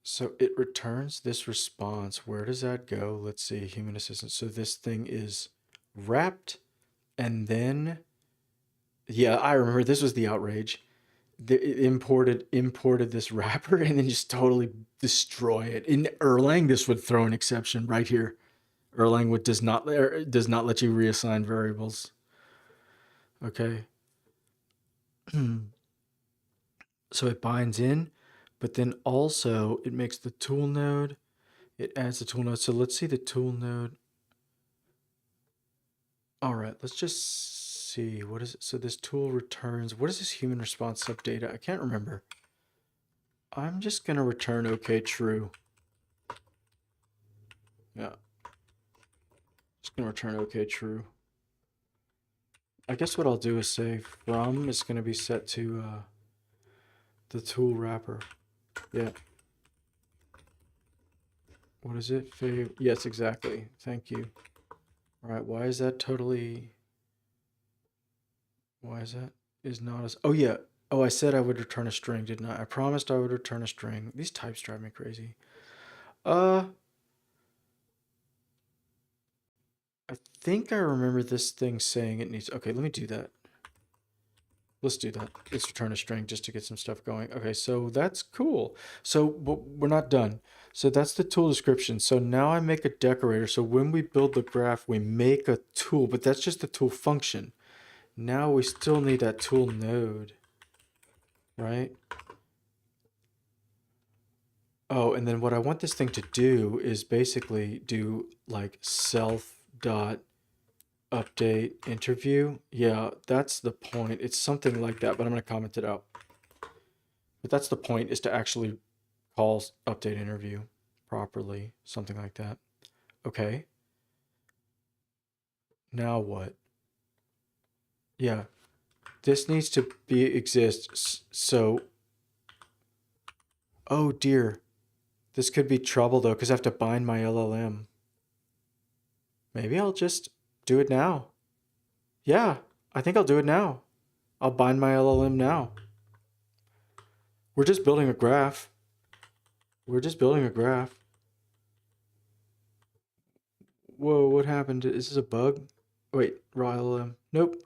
So it returns this response. Where does that go? Let's see. Human assistance. So this thing is wrapped and then, yeah, I remember this was the outrage. It imported this wrapper and then just totally destroy it. In Erlang, this would throw an exception right here. Erlang does not let you reassign variables. Okay. So it binds in, but then also it makes the tool node. It adds the tool node. So let's see the tool node. All right, let's just see. What is it? So this tool returns, what is this human response sub data? I can't remember. I'm just going to return okay, true. Yeah. Just going to return okay, true. I guess what I'll do is say from is going to be set to the tool wrapper. Yeah. What is it? Yes, exactly. Thank you. All right, why is that totally... Why is that? Is not as, oh yeah. Oh, I said I would return a string, didn't I? I promised I would return a string. These types drive me crazy. I think I remember this thing saying it needs, okay, let me do that. Let's do that. Let's return a string just to get some stuff going. Okay, so that's cool. So we're not done. So that's the tool description. So now I make a decorator. So when we build the graph, we make a tool, but that's just the tool function. Now we still need that tool node, right? Oh, and then what I want this thing to do is basically do like self dot update interview. Yeah, that's the point. It's something like that, but I'm going to comment it out. But that's the point, is to actually call update interview properly, something like that. Okay. Now what? Yeah, this needs to exist. So, oh dear, this could be trouble though, because I have to bind my LLM. Maybe I'll just do it now. Yeah, I think I'll do it now. I'll bind my LLM now. We're just building a graph. We're just building a graph. Whoa, what happened? Is this a bug? Wait, raw LLM. Nope.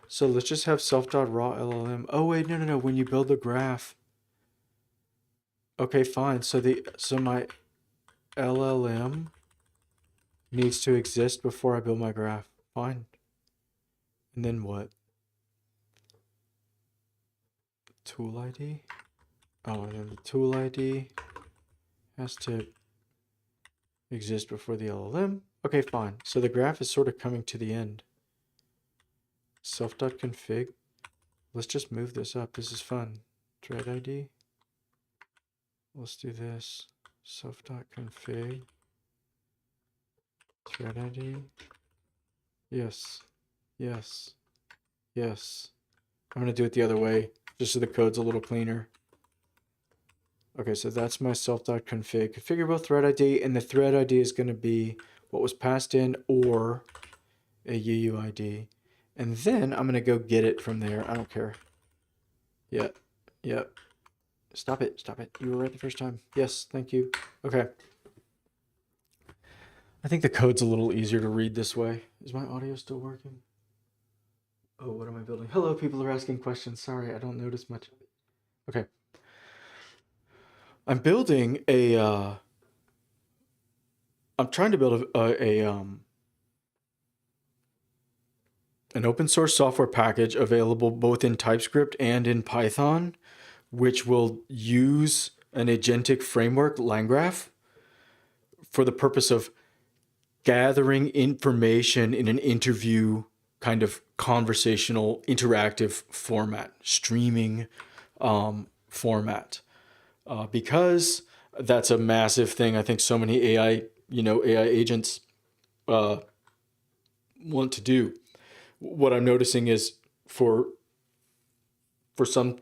So let's just have self.raw LLM. Oh wait, no. When you build the graph. Okay, fine. So my LLM needs to exist before I build my graph. Fine. And then what? Tool ID? Oh, and then the tool ID has to exist before the LLM. Okay, fine. So the graph is sort of coming to the end. Self.config. Let's just move this up. This is fun. Thread ID. Let's do this. Self.config. Thread ID. Yes. Yes. Yes. I'm going to do it the other way, just so the code's a little cleaner. Okay, so that's my self.config. Configurable thread ID, and the thread ID is going to be what was passed in or a UUID. And then I'm going to go get it from there. I don't care. Yep. Stop it. You were right the first time. Yes, thank you. Okay. I think the code's a little easier to read this way. Is my audio still working? Oh, what am I building? Hello, people are asking questions. Sorry, I don't notice much. Okay. I'm building I'm trying to build an open source software package available both in TypeScript and in Python, which will use an agentic framework, LangGraph, for the purpose of gathering information in an interview kind of conversational, interactive format, streaming format. Because that's a massive thing. I think so many AI agents want to do. What I'm noticing is for some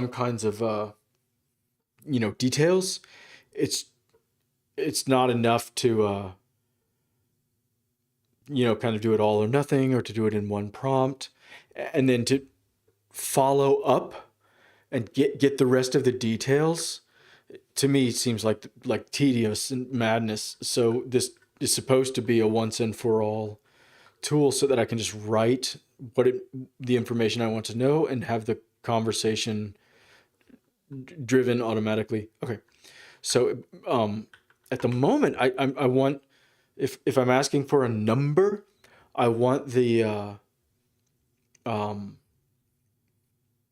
kinds of details, it's not enough to kind of do it all or nothing, or to do it in one prompt, and then to follow up and get the rest of the details. To me, seems like tedious and madness. So this is supposed to be a once and for all tool, so that I can just write the information I want to know and have the conversation driven automatically. Okay, so at the moment, I want, if I'm asking for a number, I want the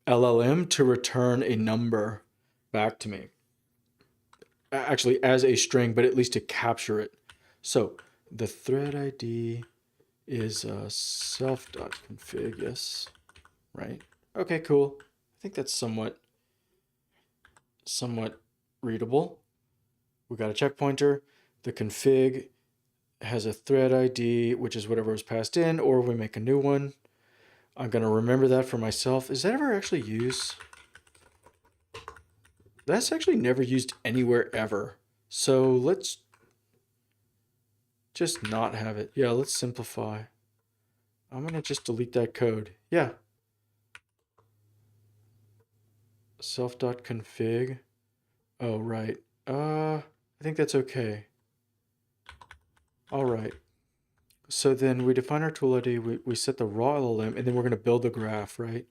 LLM to return a number back to me, actually as a string, but at least to capture it. So the thread ID is self.config, yes, right? Okay, cool. I think that's somewhat readable. We got a checkpointer. The config has a thread ID, which is whatever was passed in, or we make a new one. I'm going to remember that for myself. Is that ever actually used? That's actually never used anywhere ever. So let's just not have it. Yeah, let's simplify. I'm going to just delete that code. Yeah. Self.config. Oh, right. I think that's okay. All right. So then we define our tool ID, we set the raw LLM, and then we're going to build the graph, right?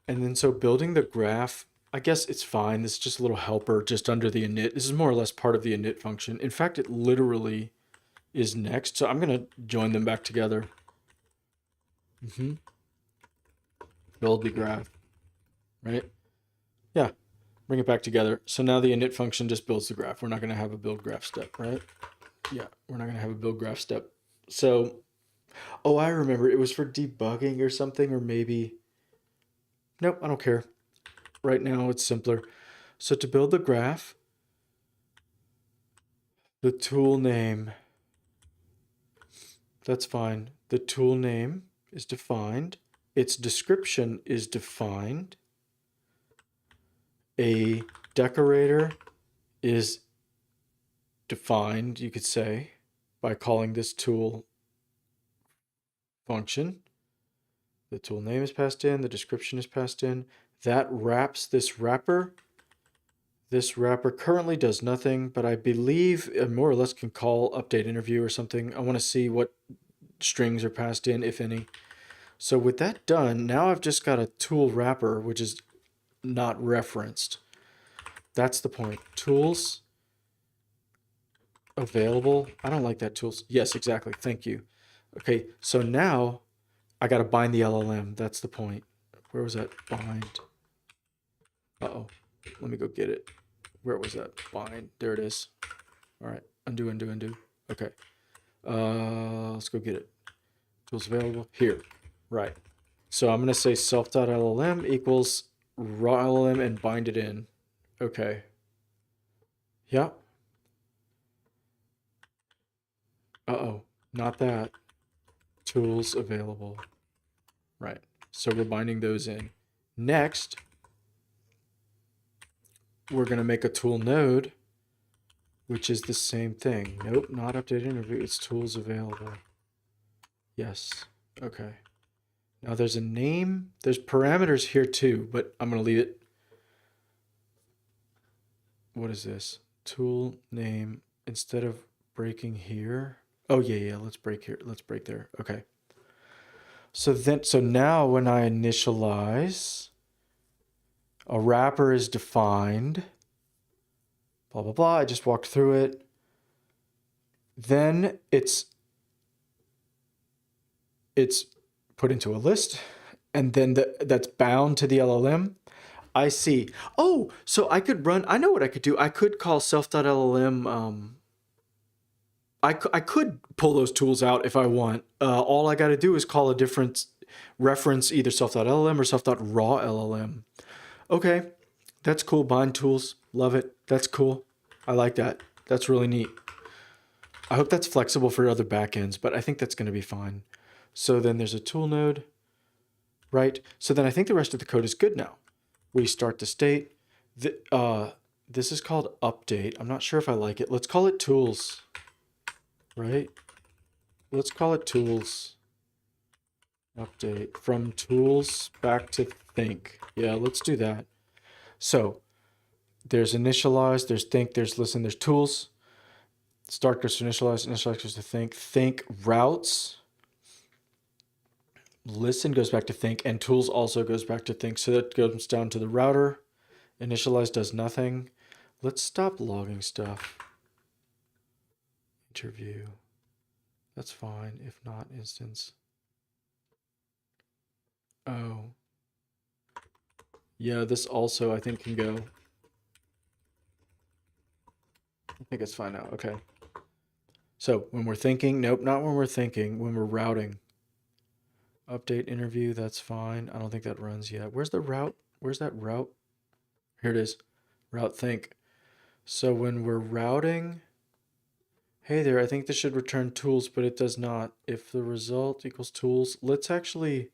And then so building the graph, I guess it's fine. This is just a little helper just under the init. This is more or less part of the init function. In fact, it literally is next. So I'm going to join them back together. Build the graph, right? Yeah, bring it back together. So now the init function just builds the graph. We're not going to have a build graph step, right? Yeah, we're not going to have a build graph step. So, oh, I remember. It was for debugging or something, or maybe... Nope, I don't care. Right now, it's simpler. So to build the graph, the tool name, that's fine. The tool name is defined. Its description is defined. A decorator is defined, you could say, by calling this tool function. The tool name is passed in, the description is passed in. That wraps this wrapper. This wrapper currently does nothing, but I believe it more or less can call update interview or something. I want to see what strings are passed in, if any. So with that done, now I've just got a tool wrapper, which is not referenced. That's the point. Tools available. I don't like that tools. Yes, exactly. Thank you. Okay, so now I got to bind the LLM. That's the point. Where was that? Bind. Uh-oh. Let me go get it. Where was that? Bind. There it is. All right. Undo, undo, undo. Okay. Let's go get it. Tools available. Here. Right. So I'm going to say self.llm equals raw LLM and bind it in. Okay. Yeah. Uh-oh. Not that. Tools available. Right. So we're binding those in. Next, we're going to make a tool node, which is the same thing. Nope, not update interview. It's tools available. Yes. Okay. Now there's a name. There's parameters here too, but I'm going to leave it. What is this? Tool name instead of breaking here. Oh, yeah. Let's break here. Let's break there. Okay. So now when I initialize, a wrapper is defined. Blah, blah, blah. I just walked through it. Then it's put into a list, and then that's bound to the LLM. I see. Oh, so I could run, I know what I could do. I could call self.llm. I could pull those tools out if I want. All I got to do is call a different reference, either self.llm or self.rawllm. Okay, that's cool. Bind tools. Love it. That's cool. I like that. That's really neat. I hope that's flexible for other backends, but I think that's going to be fine. So then there's a tool node, right? So then I think the rest of the code is good now. We start the state. This is called update. I'm not sure if I like it. Let's call it tools, right? Let's call it tools. Update from tools back to think. Yeah, let's do that. So there's initialize, there's think, there's listen, there's tools. Start goes to initialize, initialize goes to think routes. Listen goes back to think, and tools also goes back to think. So that goes down to the router. Initialize does nothing. Let's stop logging stuff. Interview. That's fine. If not, instance. Oh. Yeah, this also I think can go. I think it's fine now. Okay. So when we're thinking, nope, not when we're thinking, when we're routing. Update interview, that's fine. I don't think that runs yet. Where's the route? Where's that route? Here it is. Route think. So when we're routing, hey there, I think this should return tools, but it does not. If the result equals tools, let's actually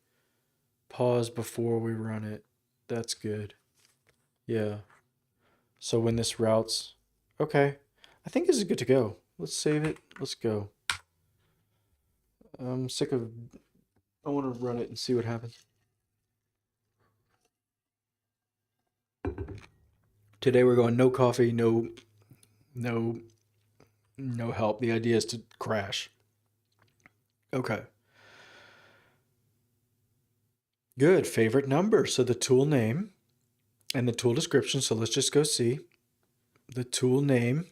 pause before we run it. That's good. Yeah. So when this routes, okay. I think this is good to go. Let's save it. Let's go. I'm sick of I want to run it and see what happens. Today we're going no coffee, no no help. The idea is to crash. Okay. Good. Favorite number. So the tool name and the tool description. So let's just go see. The tool name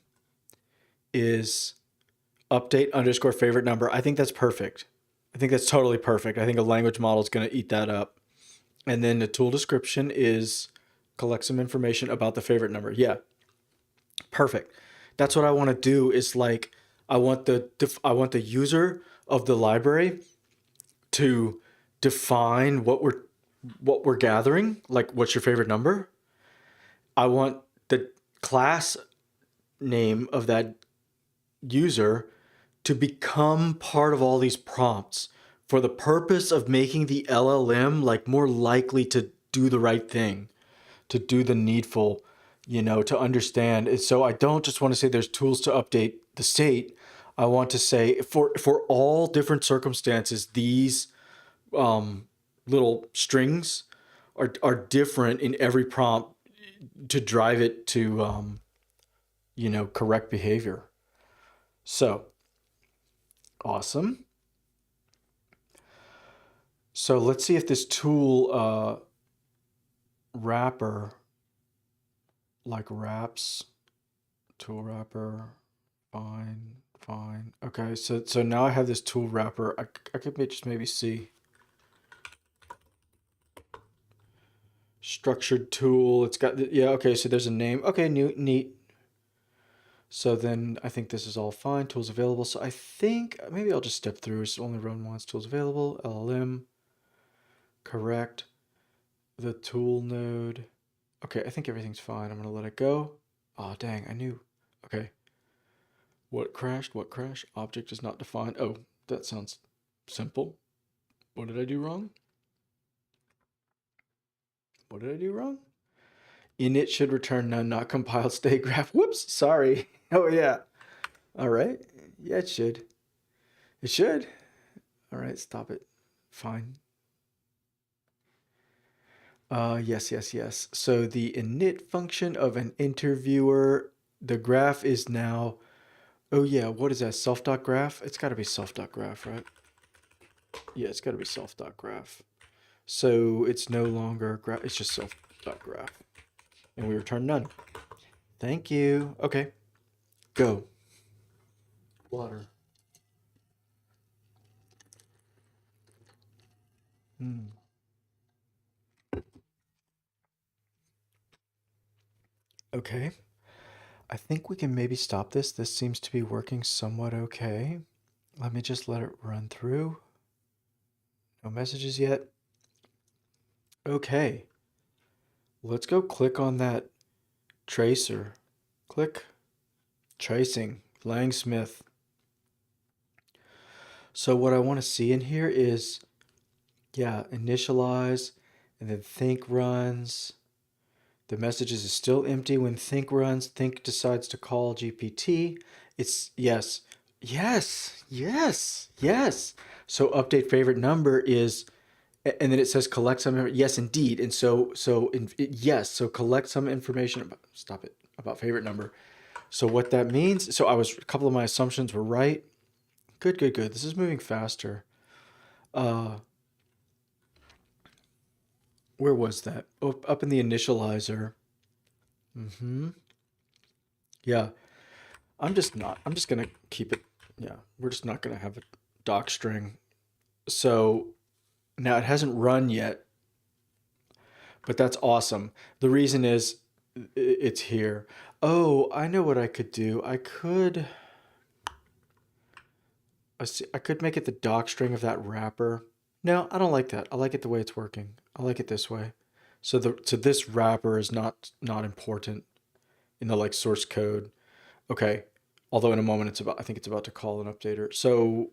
is update underscore favorite number. I think that's perfect. I think that's totally perfect. I think a language model is going to eat that up. And then the tool description is collect some information about the favorite number. Yeah, perfect. That's what I want to do. Is like I want the user of the library to define what we're gathering. Like, what's your favorite number? I want the class name of that user to become part of all these prompts for the purpose of making the LLM like more likely to do the right thing, to do the needful, to understand. And so I don't just want to say there's tools to update the state. I want to say for all different circumstances, these little strings are different in every prompt to drive it to correct behavior. So awesome. So let's see if this tool wrapper like wraps tool wrapper. Fine. Okay, so now I have this tool wrapper. I could just maybe see structured tool. It's got yeah. Okay, so there's a name. Okay, neat. So then I think this is all fine. Tools available. So I think maybe I'll just step through. It's only run once. Tools available. LLM. Correct. The tool node. Okay, I think everything's fine. I'm gonna let it go. Oh dang, I knew. Okay. What crashed? Object is not defined. Oh, that sounds simple. What did I do wrong? Init should return none, not compiled state graph. Whoops, sorry. Oh yeah. All right. Yeah, it should. All right, stop it. Fine. Yes. So the init function of an interviewer, the graph is now, oh yeah, what is that? Self.graph? It's got to be self.graph, right? Yeah, it's got to be self.graph. So it's no longer graph, it's just self.graph. And we return none. Thank you. Okay, go. Water. Hmm. Okay. I think we can maybe stop this. This seems to be working somewhat okay. Let me just let it run through. No messages yet. Okay. Let's go click on that tracer. Click. Tracing. Langsmith. So what I want to see in here is, yeah, initialize, and then think runs. The messages is still empty when think runs. Think decides to call GPT. It's yes. So update favorite number is, and then it says collect some. Yes, indeed. And yes. So collect some information about. Stop it. About favorite number. So what that means. So a couple of my assumptions were right. Good. This is moving faster. Uh, where was that? Oh, up in the initializer. Mm-hmm. Yeah. I'm just gonna keep it. Yeah, we're just not gonna have a doc string. So now it hasn't run yet, but that's awesome. The reason is it's here. Oh, I know what I could do. I could make it the doc string of that wrapper. No, I don't like that. I like it the way it's working. I like it this way. So this wrapper is not important in the like source code. Okay. Although in a moment I think it's about to call an updater. So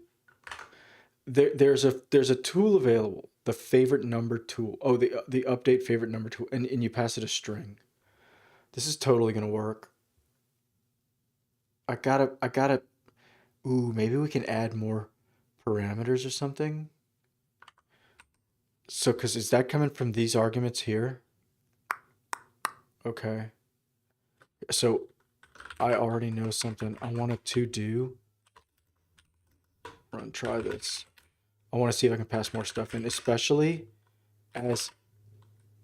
there's a tool available, the favorite number tool. Oh, the update favorite number tool, and you pass it a string. This is totally gonna work. I gotta. Ooh, maybe we can add more parameters or something. So, because is that coming from these arguments here? Okay. So I already know something I wanted to do. Run, try this. I want to see if I can pass more stuff in, especially as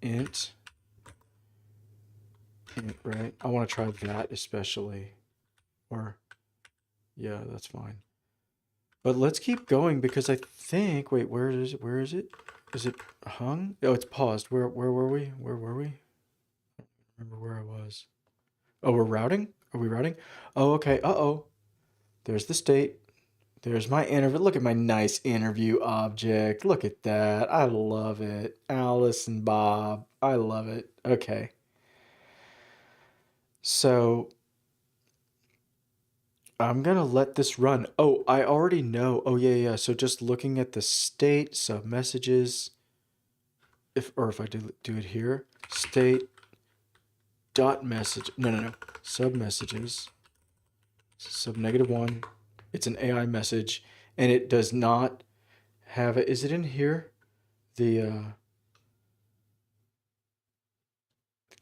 int, right? I want to try that especially. Or, yeah, that's fine. But let's keep going because I think, wait, where is it? Where is it? Is it hung? Oh, it's paused. Where were we? Where were we? I don't remember where I was. Oh, we're routing? Are we routing? Oh, okay. Uh-oh. There's the state. There's my interview. Look at my nice interview object. Look at that. I love it. Alice and Bob. I love it. Okay. So I'm going to let this run. Oh, I already know. Oh, yeah, yeah. So just looking at the state, sub messages, if I do it here, state dot message. No. Sub messages, sub -1. It's an AI message and it does not have it. Is it in here? The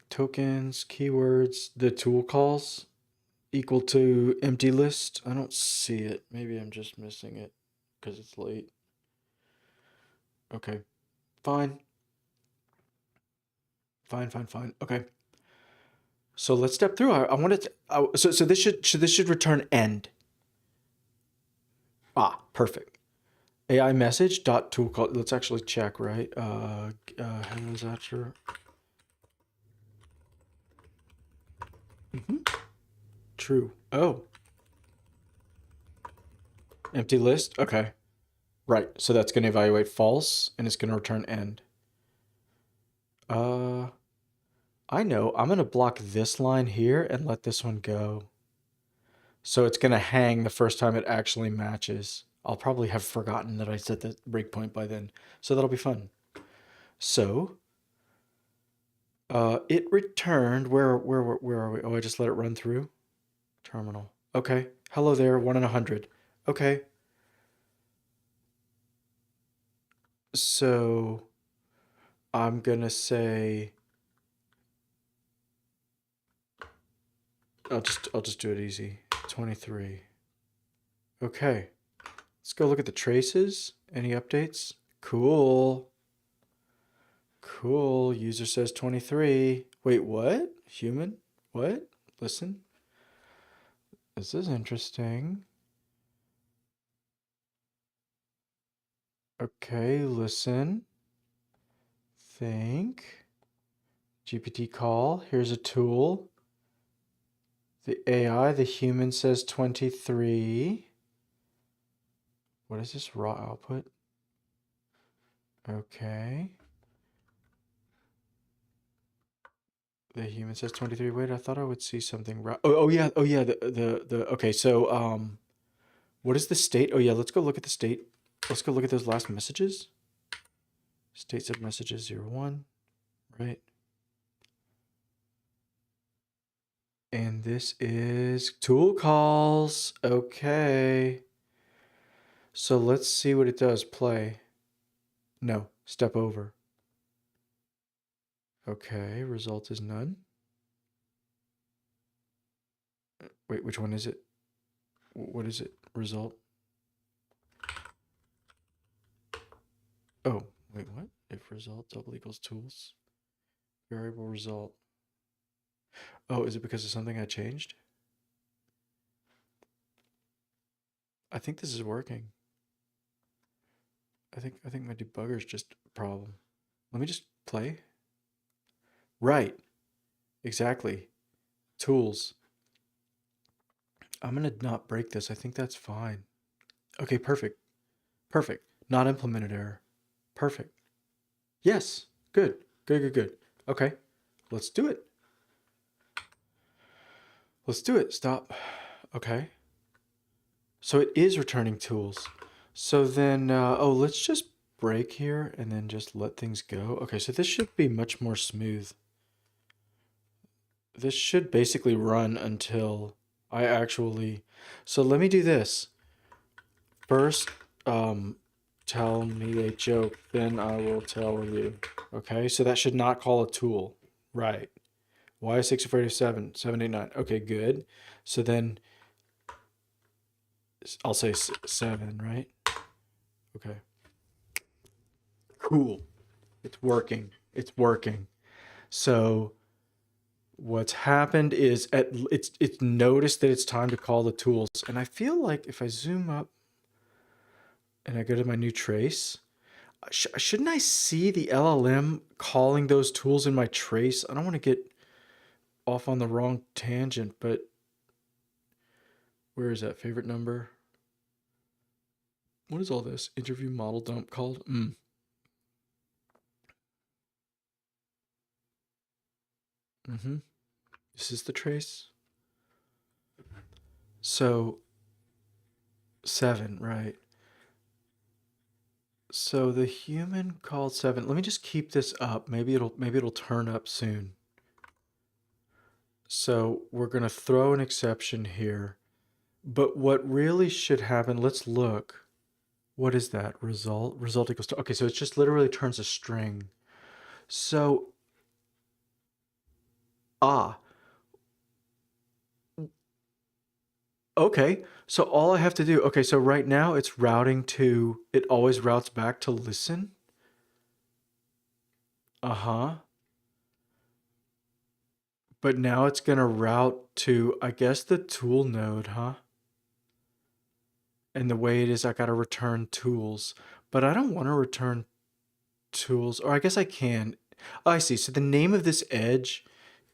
tokens, keywords, the tool calls equal to empty list. I don't see it. Maybe I'm just missing it because it's late. Okay, fine. Fine. Okay. So let's step through. I wanted to. So this should return end. Ah, perfect. AI message dot tool call. Let's actually check, right? How's that sure? True. Oh, empty list. Okay. Right. So that's going to evaluate false and it's going to return end. I know. I'm going to block this line here and let this one go. So it's going to hang the first time it actually matches. I'll probably have forgotten that I set the breakpoint by then. So that'll be fun. So it returned. Where are we? Oh, I just let it run through. Terminal. Okay. Hello there. 1 in 100. Okay. So I'm going to say I'll just do it easy. 23. Okay. Let's go look at the traces. Any updates? Cool. Cool. User says 23. Wait, what? Human? What? Listen. This is interesting. Okay, listen. Think. GPT call. Here's a tool. The AI, the human says 23. What is this raw output? Okay. The human says 23. Wait, I thought I would see something raw. Oh yeah. Oh yeah. Okay. So what is the state? Oh yeah. Let's go look at the state. Let's go look at those last messages. States of messages 01. Right. And this is tool calls. Okay. So let's see what it does. Play. No, step over. Okay, result is none. Wait, which one is it? What is it? Result. Oh, wait, what? If result double equals tools. Variable result. Oh, is it because of something I changed? I think this is working. I think my debugger's just a problem. Let me just play. Right. Exactly. Tools. I'm gonna not break this. I think that's fine. Okay, perfect. Perfect. Not implemented error. Perfect. Yes. Good. Good. Okay. Let's do it. Let's do it. Stop. Okay. So it is returning tools. So then, oh, let's just break here and then just let things go. Okay, so this should be much more smooth. This should basically run until I actually... So let me do this. First, tell me a joke, then I will tell you. Okay, so that should not call a tool. Right. Why is 6 afraid of 7? 7, 8, 9. Okay, good. So then I'll say 7, right? Okay. Cool. It's working. It's working. So what's happened is it's noticed that it's time to call the tools. And I feel like if I zoom up and I go to my new trace, shouldn't I see the LLM calling those tools in my trace? I don't want to get off on the wrong tangent, but where is that favorite number? What is all this? Interview model dump called? This is the trace. So 7, right? So the human called 7. Let me just keep this up. Maybe it'll turn up soon. So we're gonna throw an exception here. But what really should happen, let's look. What is that? Result equals to, okay, so it just literally turns a string. So, okay. So all I have to do, okay, so right now it's routing to, it always routes back to listen. Uh-huh. But now it's gonna route to, I guess, the tool node, huh? And the way it is, I gotta return tools. But I don't want to return tools, or I guess I can. Oh, I see. So the name of this edge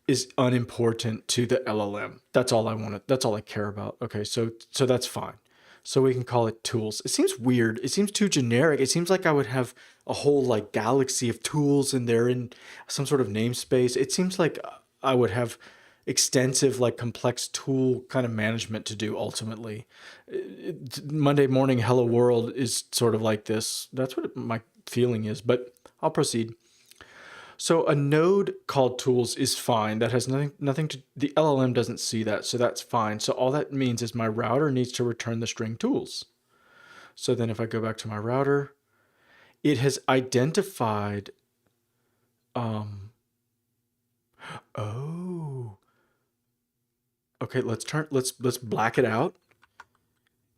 is unimportant to the LLM. That's all I want. That's all I care about. Okay, so that's fine. So we can call it tools. It seems weird. It seems too generic. It seems like I would have a whole like galaxy of tools and they're in some sort of namespace. It seems like I would have extensive like complex tool kind of management to do ultimately. Monday morning hello world is sort of like this. That's what my feeling is, but I'll proceed. So a node called tools is fine. That has nothing to, the LLM doesn't see that, so that's fine. So all that means is my router needs to return the string tools. So then if I go back to my router, it has identified, oh, okay, let's black it out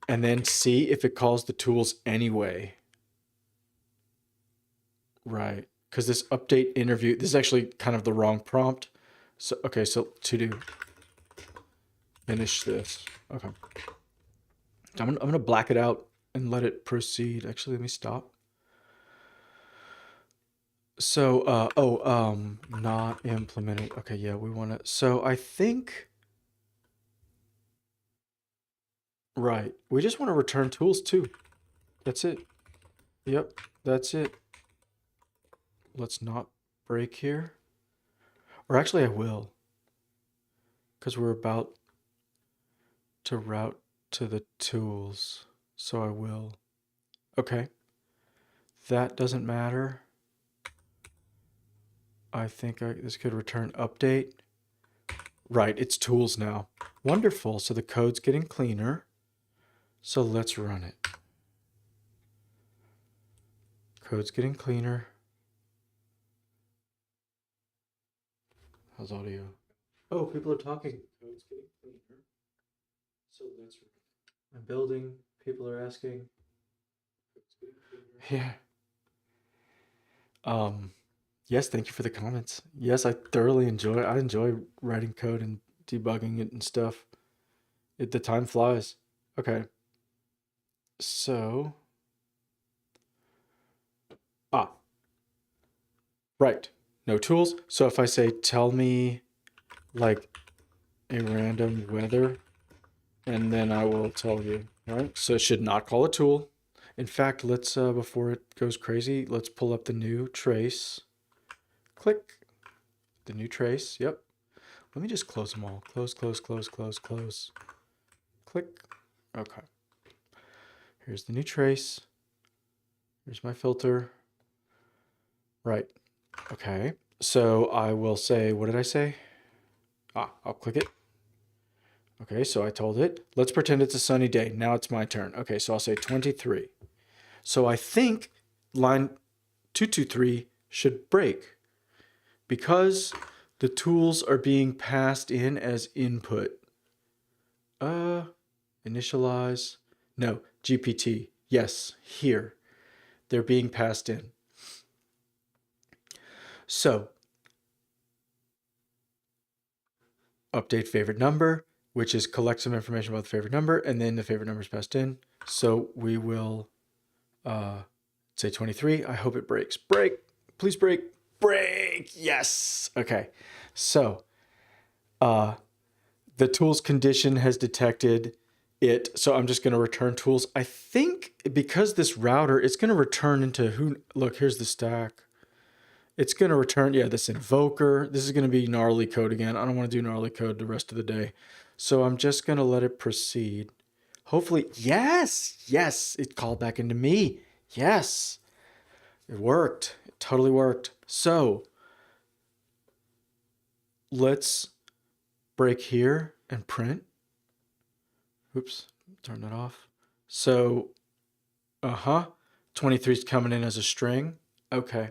and then see if it calls the tools anyway. Right. Because this update interview, this is actually kind of the wrong prompt. So, okay, so to do, finish this. Okay. I'm gonna black it out and let it proceed. Actually, let me stop. So, not implemented. Okay, yeah, we want to, so I think, right, we just want to return tools too. That's it. Yep, that's it. Let's not break here. Or actually I will, because we're about to route to the tools. So I will. Okay. That doesn't matter. I think this could return update. Right, it's tools now. Wonderful. So the code's getting cleaner. So let's run it. Code's getting cleaner. How's audio? Oh, people are talking. Code's getting cleaner. So let's run it. I'm building. People are asking. Yeah. Yes, thank you for the comments. Yes, I thoroughly I enjoy writing code and debugging it and stuff. The time flies. Okay. So, right. No tools. So if I say, tell me like a random weather, and then I will tell you, right? So it should not call a tool. In fact, let's, before it goes crazy, let's pull up the new trace. Click the new trace. Yep. Let me just close them all. Close, close, close, close, close. Click. Okay. Here's the new trace. Here's my filter. Right. Okay. So I will say, what did I say? I'll click it. Okay, so I told it. Let's pretend it's a sunny day. Now it's my turn. Okay, so I'll say 23. So I think line 223 should break because the tools are being passed in as input. Initialize. No, GPT. Yes, here. They're being passed in. So, update favorite number, which is collect some information about the favorite number, and then the favorite number is passed in. So we will say 23. I hope it breaks. Break. Please break. Break. Yes. Okay. So the tools condition has detected it. So I'm just going to return tools. I think because this router, it's going to return into who, look, here's the stack. It's going to return, yeah, this invoker. This is going to be gnarly code again. I don't want to do gnarly code the rest of the day. So I'm just going to let it proceed. Hopefully, yes, it called back into me. Yes, it worked. It totally worked. So let's break here and print. Oops, turn that off. So, 23 is coming in as a string. Okay.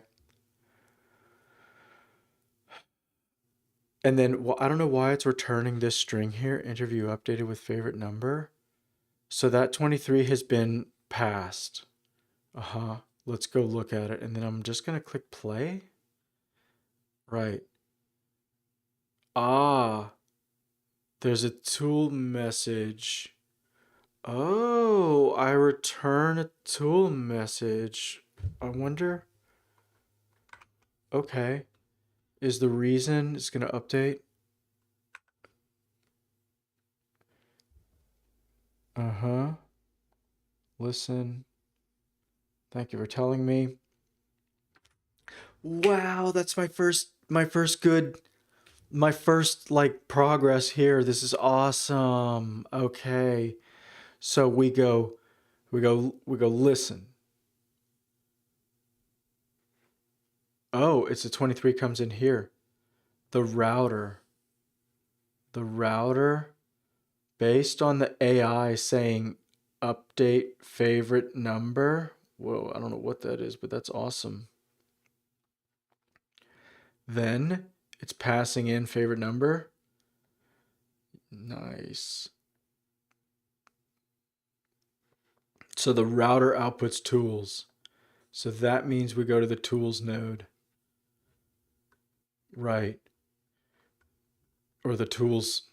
And then, well, I don't know why it's returning this string here, interview updated with favorite number. So that 23 has been passed. Let's go look at it. And then I'm just going to click play. Right. There's a tool message. Oh, I return a tool message. I wonder. Okay. Is the reason it's going to update? Listen. Thank you for telling me. Wow, that's my first like progress here. This is awesome. Okay. So we go listen. Oh, it's a 23 comes in here. The router based on the AI saying update favorite number. Whoa, I don't know what that is, but that's awesome. Then it's passing in favorite number. Nice. So the router outputs tools. So that means we go to the tools node. Right. Or the tools,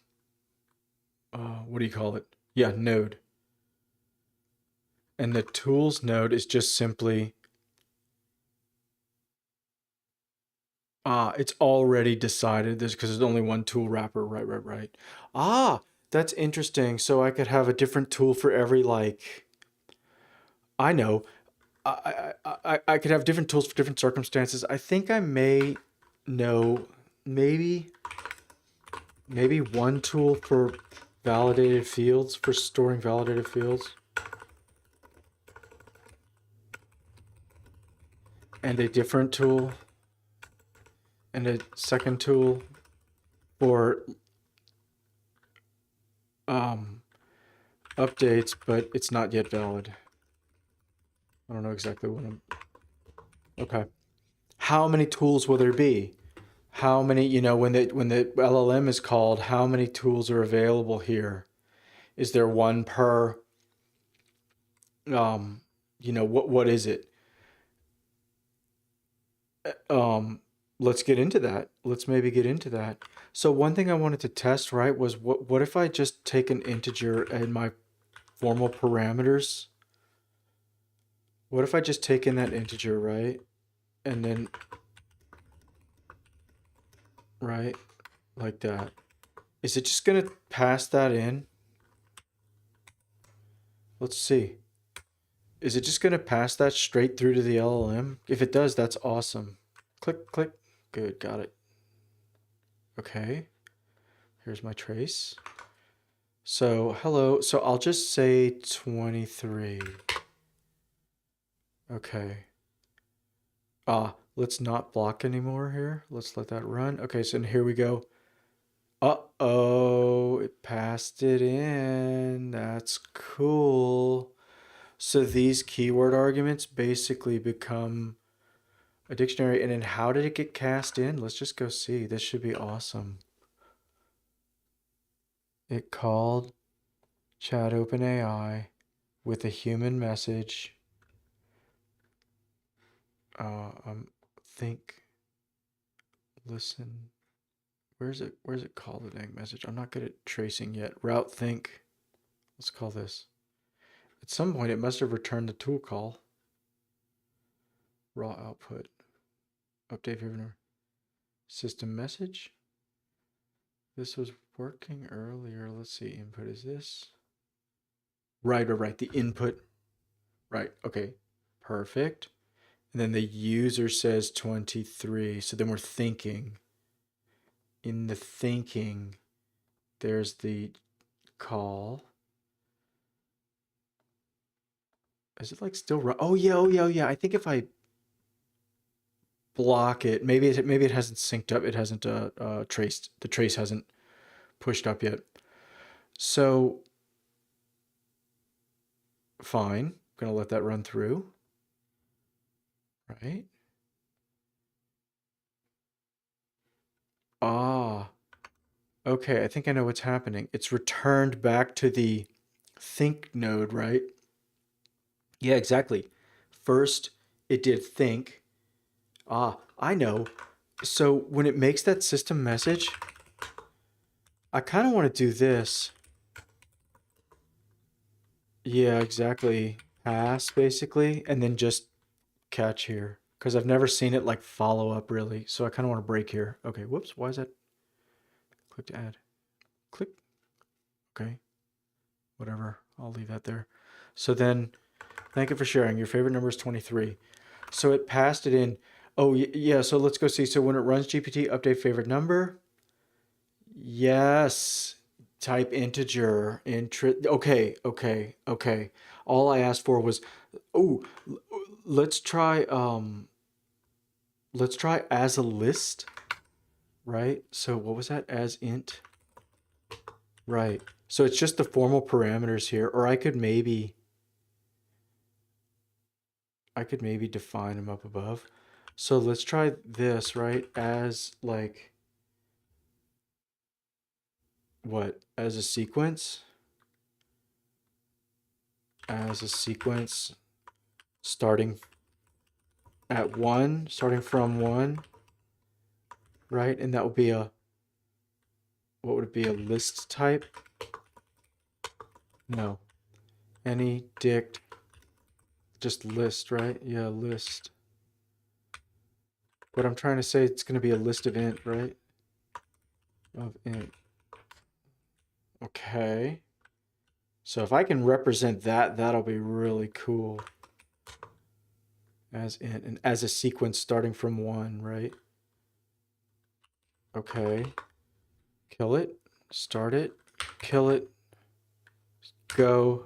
what do you call it? Yeah, node. And the tools node is just simply, it's already decided this because there's only one tool wrapper. Right. That's interesting. So I could have a different tool for every, like, I know, I could have different tools for different circumstances. I think I may know maybe one tool for validated fields, for storing validated fields. And a different tool and a second tool for updates, but it's not yet valid. I don't know exactly what I'm... Okay. How many tools will there be? How many, when the LLM is called, how many tools are available here? Is there one per, what is it? Let's get into that. Let's maybe get into that. So one thing I wanted to test, right, was what if I just take an integer in my formal parameters? What if I just take in that integer, right? And then, right, like that. Is it just gonna pass that in? Let's see. Is it just gonna pass that straight through to the LLM? If it does, that's awesome. Click, click. Good, got it. Okay. Here's my trace. So, hello. So I'll just say 23. Okay. Let's not block anymore here. Let's let that run. Okay, so here we go. Uh-oh, it passed it in. That's cool. So these keyword arguments basically become a dictionary. And then how did it get cast in? Let's just go see. This should be awesome. It called chat OpenAI with a human message. Think, listen. Where's it called the dang message? I'm not good at tracing yet. Route think. Let's call this. At some point, it must have returned the tool call. Raw output. Update favorite system message. This was working earlier. Let's see. Input is this. Right. The input. Right. Okay. Perfect. And then the user says 23. So then we're thinking. In the thinking, there's the call. Is it like still? Oh yeah. I think if I block it, maybe it hasn't synced up. It hasn't traced. The trace hasn't pushed up yet. So fine. I'm gonna let that run through. Right. Ah. Okay, I think I know what's happening. It's returned back to the think node, right? Yeah, exactly. First, it did think. Ah, I know. So when it makes that system message, I kind of want to do this. Yeah, exactly. Pass, basically, and then just catch here. Because I've never seen it like follow up really. So I kind of want to break here. Okay, whoops. Why is that? Click to add. Click. Okay. Whatever. I'll leave that there. So then, thank you for sharing. Your favorite number is 23. So it passed it in. Oh, yeah. So let's go see. So when it runs GPT, update favorite number. Yes. Type integer. Okay. All I asked for was, oh, let's try as a list, right? So what was that? As int. Right. So it's just the formal parameters here, or I could maybe define them up above. So let's try this, right? As like what? As a sequence? As a sequence starting at 1, starting from 1, right? And that would be a, what would it be? A list type? No. Any dict, just list, right? Yeah, list. But I'm trying to say it's going to be a list of int, right? Of int. Okay. So if I can represent that, that'll be really cool. As int, and as a sequence starting from 1, right? Okay. Kill it. Start it. Kill it. Go.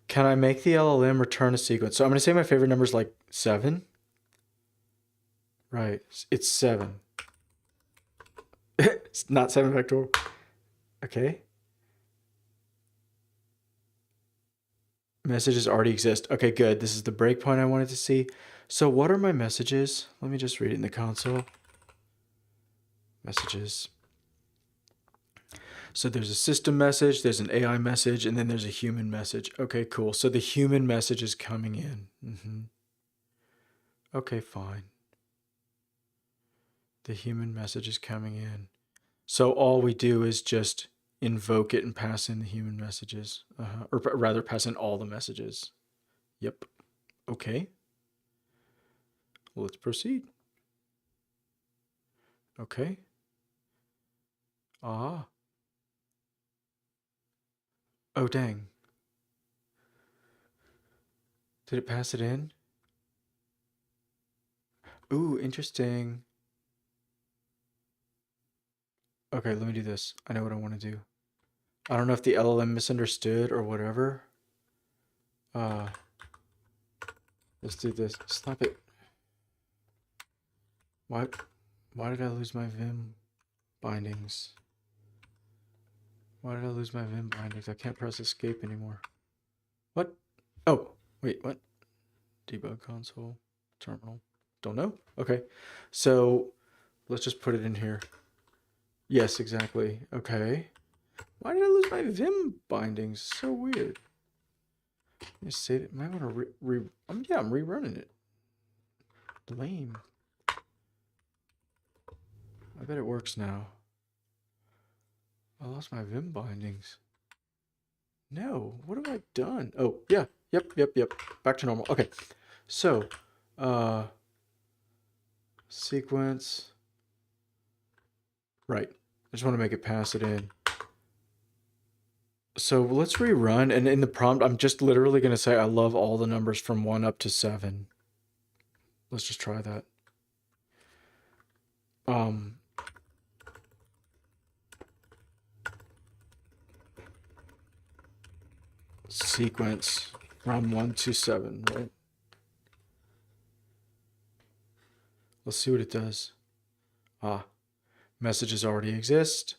Can I make the LLM return a sequence? So I'm going to say my favorite number is like 7. Right. It's 7. It's not 7 vectorial. Okay. Messages already exist. Okay, good. This is the breakpoint I wanted to see. So what are my messages? Let me just read it in the console. Messages. So there's a system message, there's an AI message, and then there's a human message. Okay, cool. So the human message is coming in. Okay, fine. The human message is coming in. So all we do is just invoke it and pass in the human messages. Or rather, pass in all the messages. Yep. Okay. Well, let's proceed. Okay. Ah. Oh, dang. Did it pass it in? Ooh, interesting. Okay, let me do this. I know what I want to do. I don't know if the LLM misunderstood or whatever. Let's do this. Stop it. Why did I lose my Vim bindings? Why did I lose my Vim bindings? I can't press escape anymore. What? Oh, wait, what? Debug console, terminal. Don't know. Okay. So let's just put it in here. Yes, exactly. Okay. Why did I lose my Vim bindings? So weird. Let me save it. Might want to yeah, I'm rerunning it. Lame. I bet it works now. I lost my Vim bindings. No, what have I done? Oh, yeah. Yep. Back to normal. Okay. So, sequence. Right. I just want to make it pass it in. So let's rerun. And in the prompt, I'm just literally going to say I love all the numbers from 1 up to 7. Let's just try that. Sequence from 1 to 7, right? Let's see what it does. Messages already exist.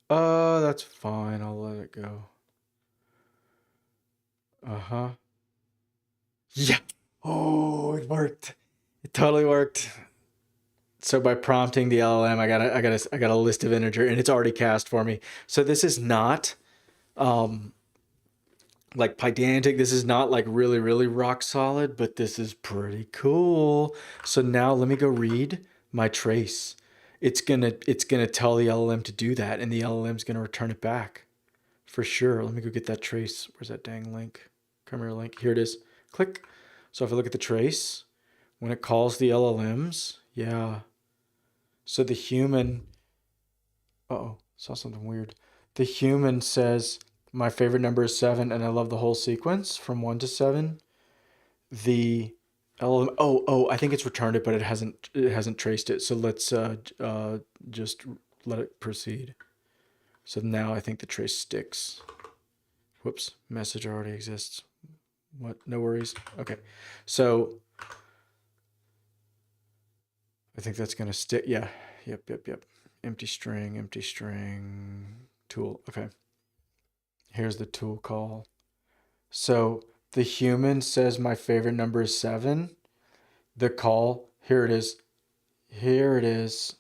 That's fine. I'll let it go. Yeah. Oh, it worked. It totally worked. So by prompting the LLM, I got a list of integer, and it's already cast for me. So this is not like Pydantic. This is not like really rock solid, but this is pretty cool. So now let me go read my trace. It's gonna tell the LLM to do that, and the LLM's gonna return it back for sure. Let me go get that trace. Where's that dang link? Come here, link. Here it is. Click. So if I look at the trace, when it calls the LLMs, yeah. So the human, saw something weird. The human says, my favorite number is 7, and I love the whole sequence from 1 to 7. The LLM, I think it's returned it, but it hasn't traced it. So let's just let it proceed. So now I think the trace sticks. Whoops, message already exists. What? No worries. Okay, so I think that's gonna stick. Yeah. Yep. Empty string, tool. Okay. Here's the tool call. So the human says my favorite number is 7. The call, here it is. Here it is.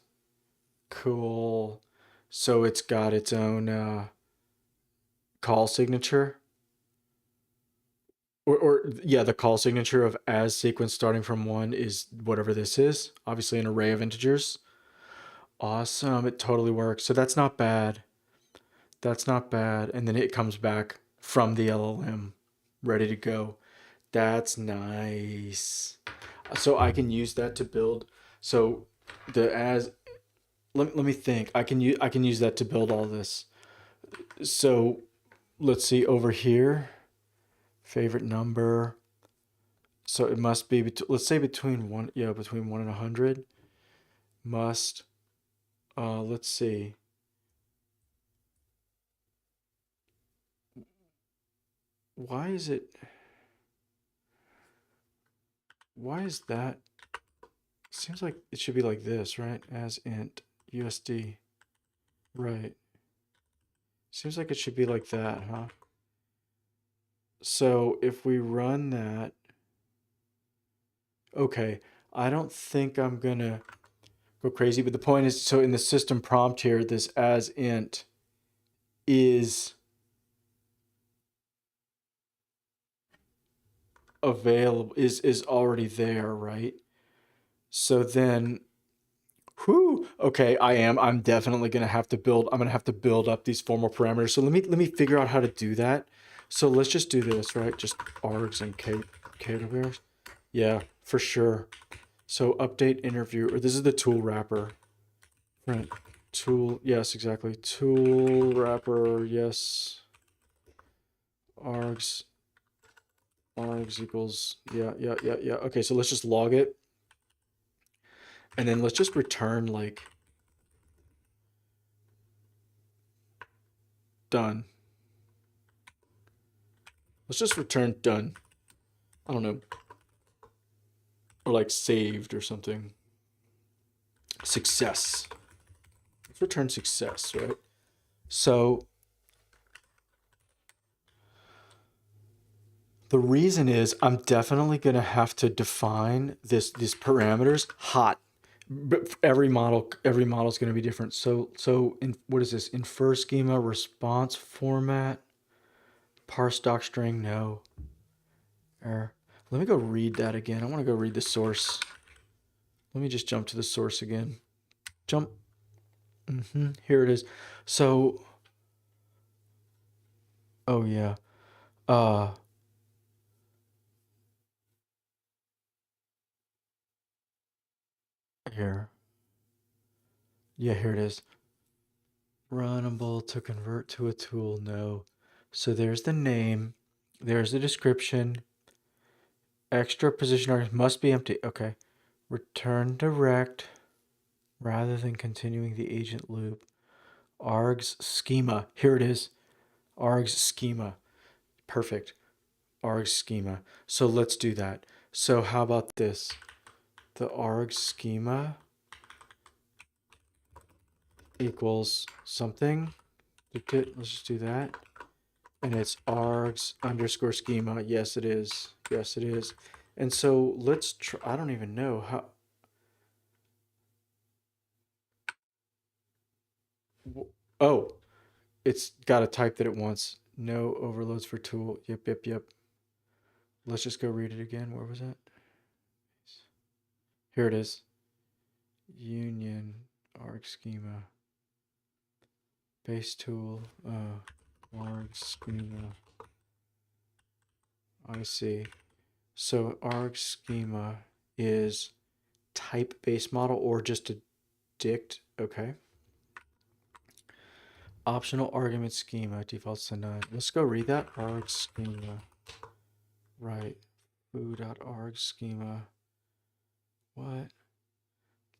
Cool. So it's got its own call signature. Or yeah, the call signature of as sequence starting from 1 is whatever this is. Obviously an array of integers. Awesome. It totally works. So that's not bad. That's not bad. And then it comes back from the LLM ready to go. That's nice. So I can use that to build. So the as let me think. I can use that to build all this. So let's see over here. Favorite number. So it must be let's say between 1 and 100. Must let's see. Why is that? Seems like it should be like this, right? As int USD. Right. Seems like it should be like that, huh? So if we run that, okay, I don't think I'm gonna go crazy, but the point is, so in the system prompt here, this as int is available, is already there, right? So then, okay, I'm definitely gonna have to build, I'm gonna have to build up these formal parameters. So let me figure out how to do that. So let's just do this, right? Just args and k-to-bears. Yeah, for sure. So update interview, or this is the tool wrapper. Right. Tool, yes, exactly. Tool wrapper, yes. Args equals, yeah. Okay, so let's just log it. And then let's just return like done. Let's just return done. I don't know. Or like saved or something. Success. Let's return success, right? So The reason is I'm definitely going to have to define these parameters hot. But every model is going to be different. So in what is this? Infer schema, response format, parse docstring, no. Error. Let me go read that again. I want to go read the source. Let me just jump to the source again. Jump. Here it is. So, oh yeah. Uh, here. Yeah, here it is. Runnable to convert to a tool, no. So there's the name. There's the description. Extra position args must be empty. Okay. Return direct rather than continuing the agent loop. Args schema. Here it is. Args schema. Perfect. Args schema. So let's do that. So how about this? The args schema equals something. Let's just do that. And it's args underscore schema. Yes, it is. Yes, it is. And so let's try. I don't even know how. Oh, it's got a type that it wants. No overloads for tool. Yep. Let's just go read it again. Where was that? Here it is. Union arg schema. Base tool. Arg schema. I see. So arg schema is type base model or just a dict. Okay. Optional argument schema defaults to none. Let's go read that. Arg schema. Right. Foo.arg schema. What?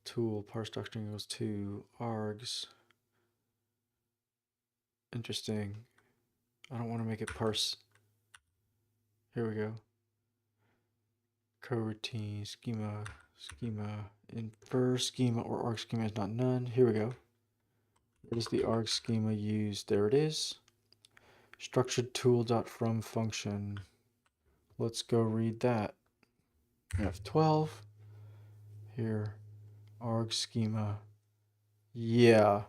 Tool parse docstring equals 2 args. Interesting. I don't want to make it parse. Here we go. Coroutine schema, infer schema or arg schema is not none. Here we go. What is the arg schema used? There it is. Structured tool.from function. Let's go read that. F12. Here. Arg schema. Yeah.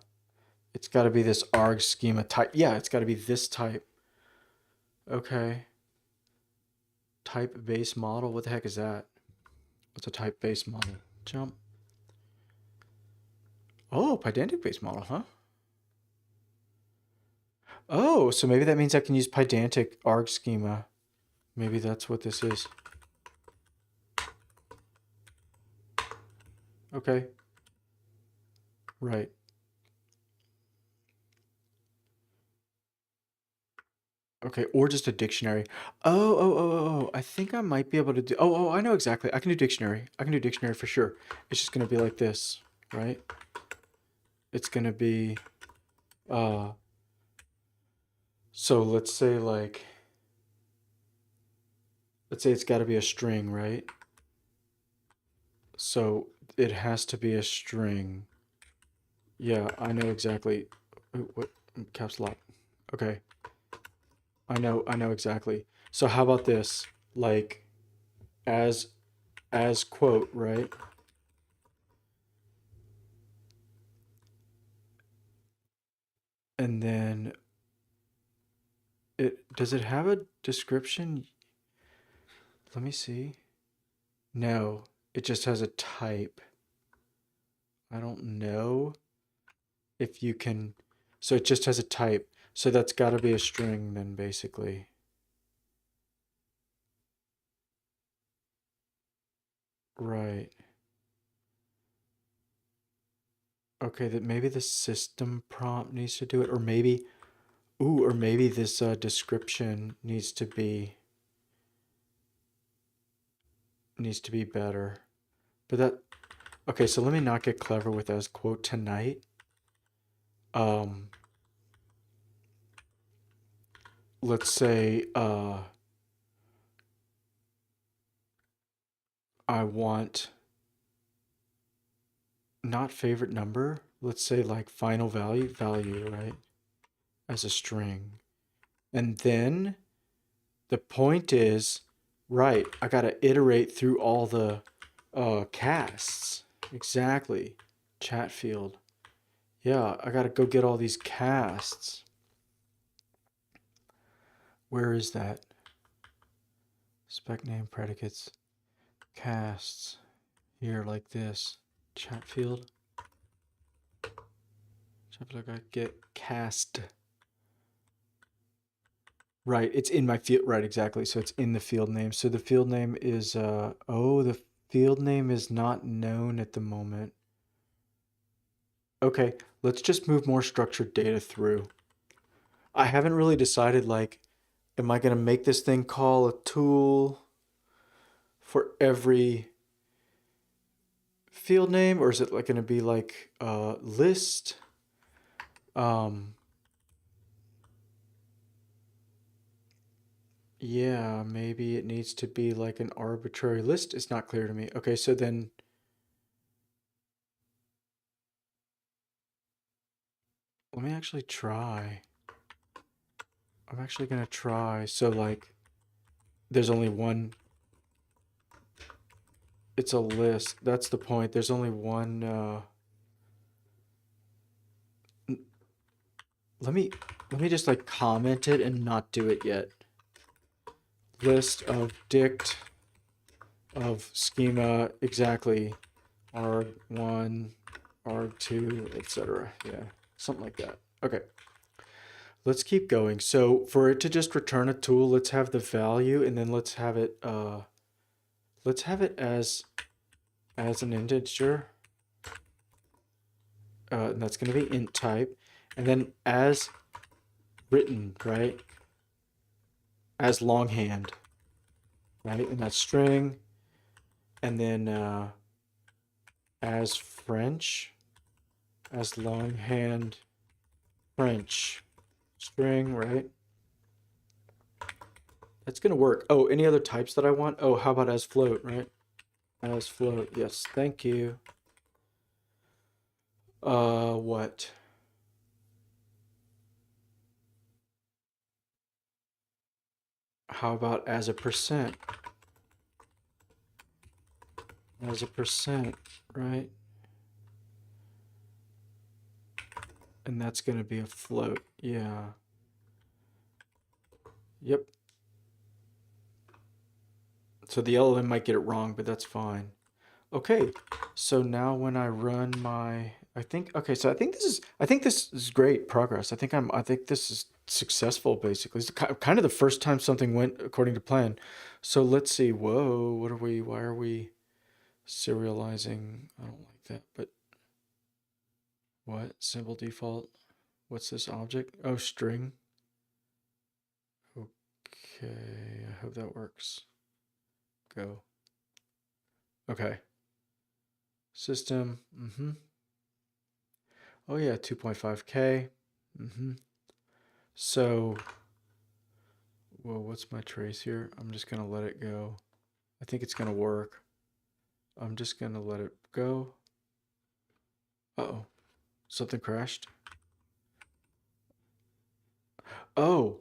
It's got to be this arg schema type. Yeah, it's got to be this type. Okay. Type base model. What the heck is that? What's a type base model? Jump. Oh, Pydantic base model, huh? Oh, so maybe that means I can use Pydantic arg schema. Maybe that's what this is. Okay. Right. Okay, or just a dictionary. Oh. I think I might be able to do. Oh, I know exactly. I can do dictionary. I can do dictionary for sure. It's just going to be like this, right? It's going to be, so let's say it's got to be a string, right? So it has to be a string. Yeah, I know exactly. What caps lock? Okay. I know exactly. So how about this? Like as quote, right? And then does it have a description? Let me see. No, it just has a type. I don't know if you can, so it just has a type. So that's got to be a string then basically. Right. Okay, that maybe the system prompt needs to do it, or maybe, or maybe this description needs to be better. But that, okay, so let me not get clever with as quote tonight. Let's say I want not favorite number. Let's say like final value, right? As a string. And then The point is, right, I got to iterate through all the casts. Exactly. Chat field. Yeah, I got to go get all these casts. Where is that? Spec name predicates. Casts. Here, like this. Chat field. Chat field, I get cast. Right, it's in my field. Right, exactly. So it's in the field name. So the field name is, oh, the field name is not known at the moment. Okay, let's just move more structured data through. I haven't really decided, like, am I going to make this thing call a tool for every field name, or is it like going to be like a list? Yeah, maybe it needs to be like an arbitrary list. It's not clear to me. Okay, so then let me actually try. I'm actually gonna try. So like, there's only one. It's a list. That's the point. There's only one. Let me just like comment it and not do it yet. List of dict of schema exactly arg1, arg2, etc. Yeah, something like that. Okay. Let's keep going. So for it to just return a tool, let's have the value, and then let's have it as an integer. And that's going to be int type, and then as written, right? As longhand, right? And that's string, and then as French, as longhand French string, right? That's gonna work. Oh, any other types that I want? Oh, how about as float, right? As float, yes, thank you. What? How about as a percent? As a percent, right? And that's gonna be a float, yeah. Yep. So the LLM might get it wrong, but that's fine. Okay, so now when I run my, I think, okay, so I think this is great progress. I think this is successful basically. It's kind of the first time something went according to plan. So let's see, whoa, why are we serializing? I don't like that, but what? Symbol default? What's this object? Oh, string. Okay, I hope that works. Go. Okay. System, Oh yeah, 2.5K. So, whoa, what's my trace here? I'm just gonna let it go. I think it's gonna work. I'm just gonna let it go. Uh-oh, something crashed. Oh,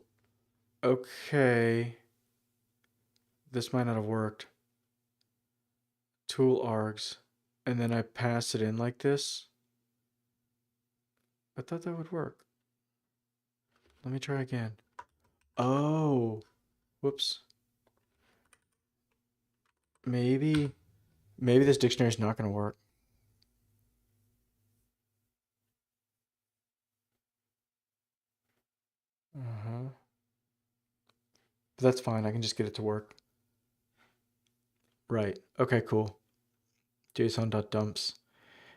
okay. This might not have worked. Tool args, and then I pass it in like this. I thought that would work. Let me try again. Oh, whoops. Maybe this dictionary is not gonna work. But that's fine. I can just get it to work. Right. Okay, cool. JSON.dumps.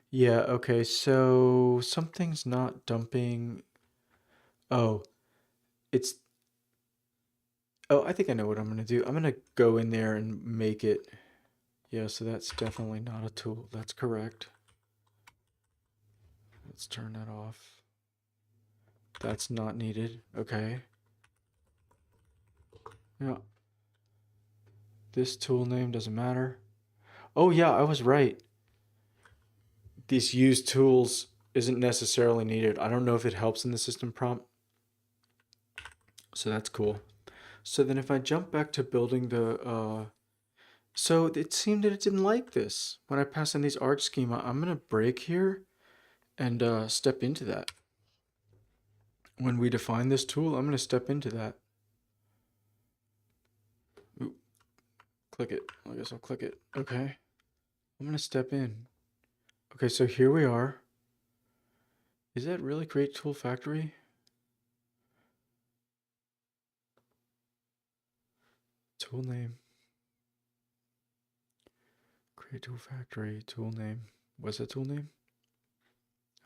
Yeah, okay, so something's not dumping. Oh, it's. Oh, I think I know what I'm going to do. I'm going to go in there and make it. Yeah, so that's definitely not a tool. That's correct. Let's turn that off. That's not needed. Okay. Yeah. This tool name doesn't matter. Oh, yeah, I was right. These use tools isn't necessarily needed. I don't know if it helps in the system prompt. So that's cool. So then if I jump back to building the, so it seemed that it didn't like this. When I pass in these arg schema, I'm going to break here and step into that. When we define this tool, I'm going to step into that. Ooh, click it. I guess I'll click it. Okay. I'm going to step in. Okay, so here we are. Is that really create tool factory? Tool name. Create tool factory, tool name. What's the tool name?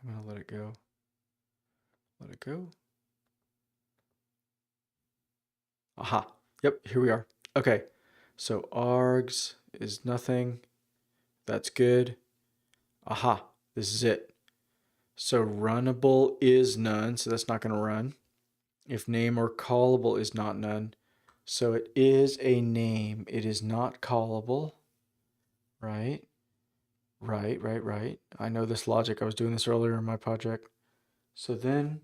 I'm going to let it go. Let it go. Aha. Yep, here we are. Okay. So args is nothing. That's good. Aha. This is it. So runnable is none, so that's not going to run. If name or callable is not none. So it is a name. It is not callable. Right? Right. I know this logic. I was doing this earlier in my project. So then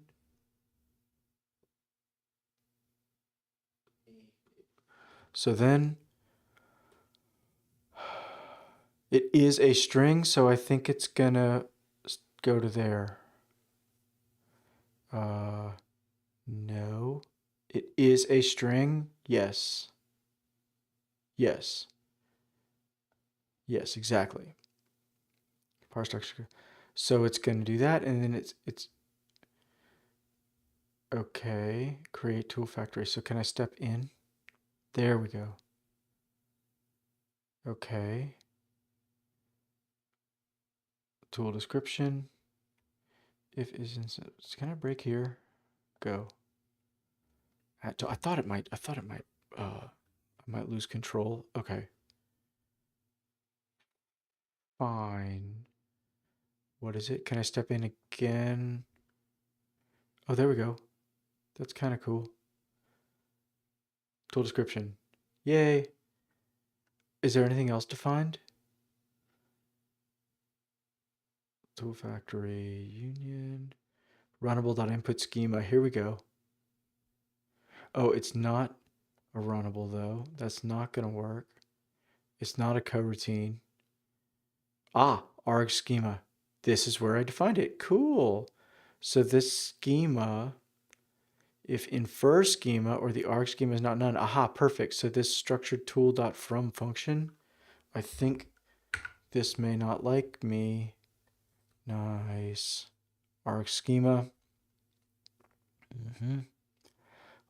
it is a string, so I think it's gonna go to there. No. It is a string. Yes. Yes. Yes, exactly. Parse structure. So it's going to do that, and then it's okay. Create tool factory. So can I step in? There we go. Okay. Tool description. If isn't, can I break here? Go. I thought it might. I might lose control. Okay. Fine. What is it? Can I step in again? Oh, there we go. That's kind of cool. Tool description. Yay. Is there anything else defined? Tool factory union. Runnable.input schema. Here we go. Oh, it's not a runnable though. That's not going to work. It's not a coroutine. Ah, arg schema. This is where I defined it. Cool. So this schema, if infer schema or the arg schema is not none. Aha, perfect. So this structured tool.from function, I think this may not like me. Nice. Arg schema.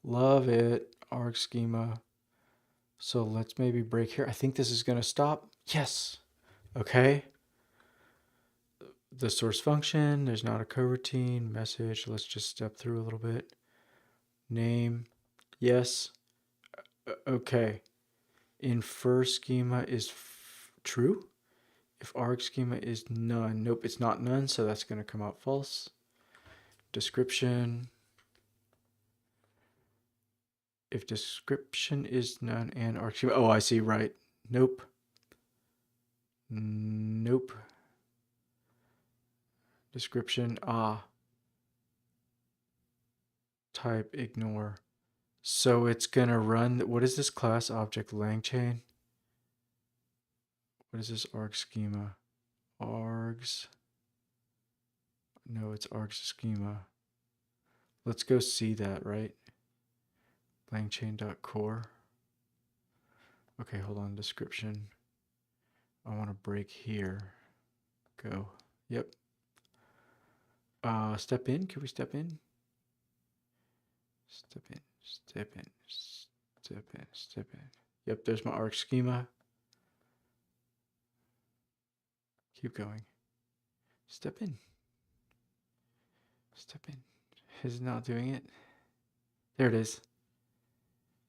Love it. Arg schema. So let's maybe break here. I think this is going to stop. Yes. Okay. The source function, there's not a coroutine. Message, let's just step through a little bit. Name, yes. Okay. Infer schema is true. If arg schema is none, nope, it's not none, so that's going to come out false. Description. If description is none and arg schema, oh, I see, right. Nope. Nope. Description, type, ignore. So it's going to run, what is this class object, LangChain? What is this arg schema? Args. No, it's args schema. Let's go see that, right? LangChain.core. Okay, hold on, description. I want to break here. Go. Yep. Step in. Can we step in? Step in. Step in. Step in. Step in. Yep, there's my arg schema. Keep going. Step in. Step in. Is it not doing it? There it is.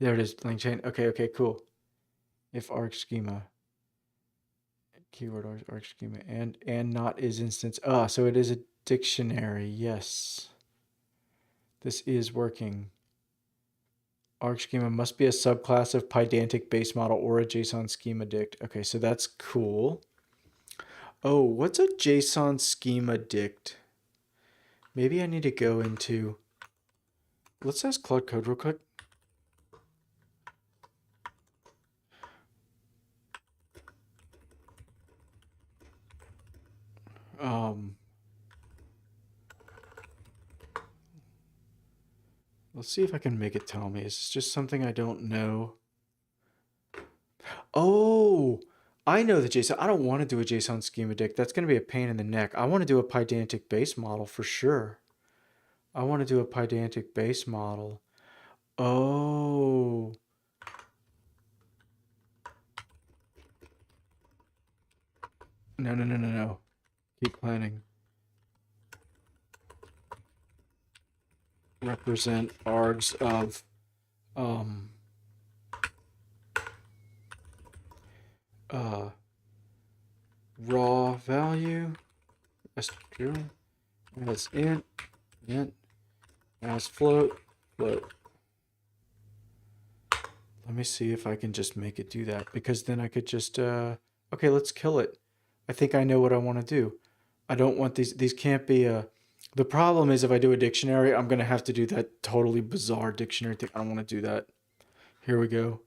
There it is, LangChain. Okay, cool. If arg schema. Keyword arg schema and not is instance. So it is a dictionary. Yes. This is working. Arg schema must be a subclass of Pydantic base model or a JSON schema dict. Okay, so that's cool. Oh, what's a JSON schema dict? Maybe I need to go into, let's ask Claude Code real quick. Um, let's see if I can make it tell me. Is this just something I don't know? Oh, I know the JSON. I don't want to do a JSON schema dict. That's going to be a pain in the neck. I want to do a pydantic base model for sure. I want to do a pydantic base model. Oh. No, no, no, no, no. Keep planning. Represent args of raw value as true as int as float. Let me see if I can just make it do that, because then I could just okay, let's kill it. I think I know what I want to do. I don't want these can't be the problem is if I do a dictionary, I'm gonna have to do that totally bizarre dictionary thing. I don't want to do that. Here we go.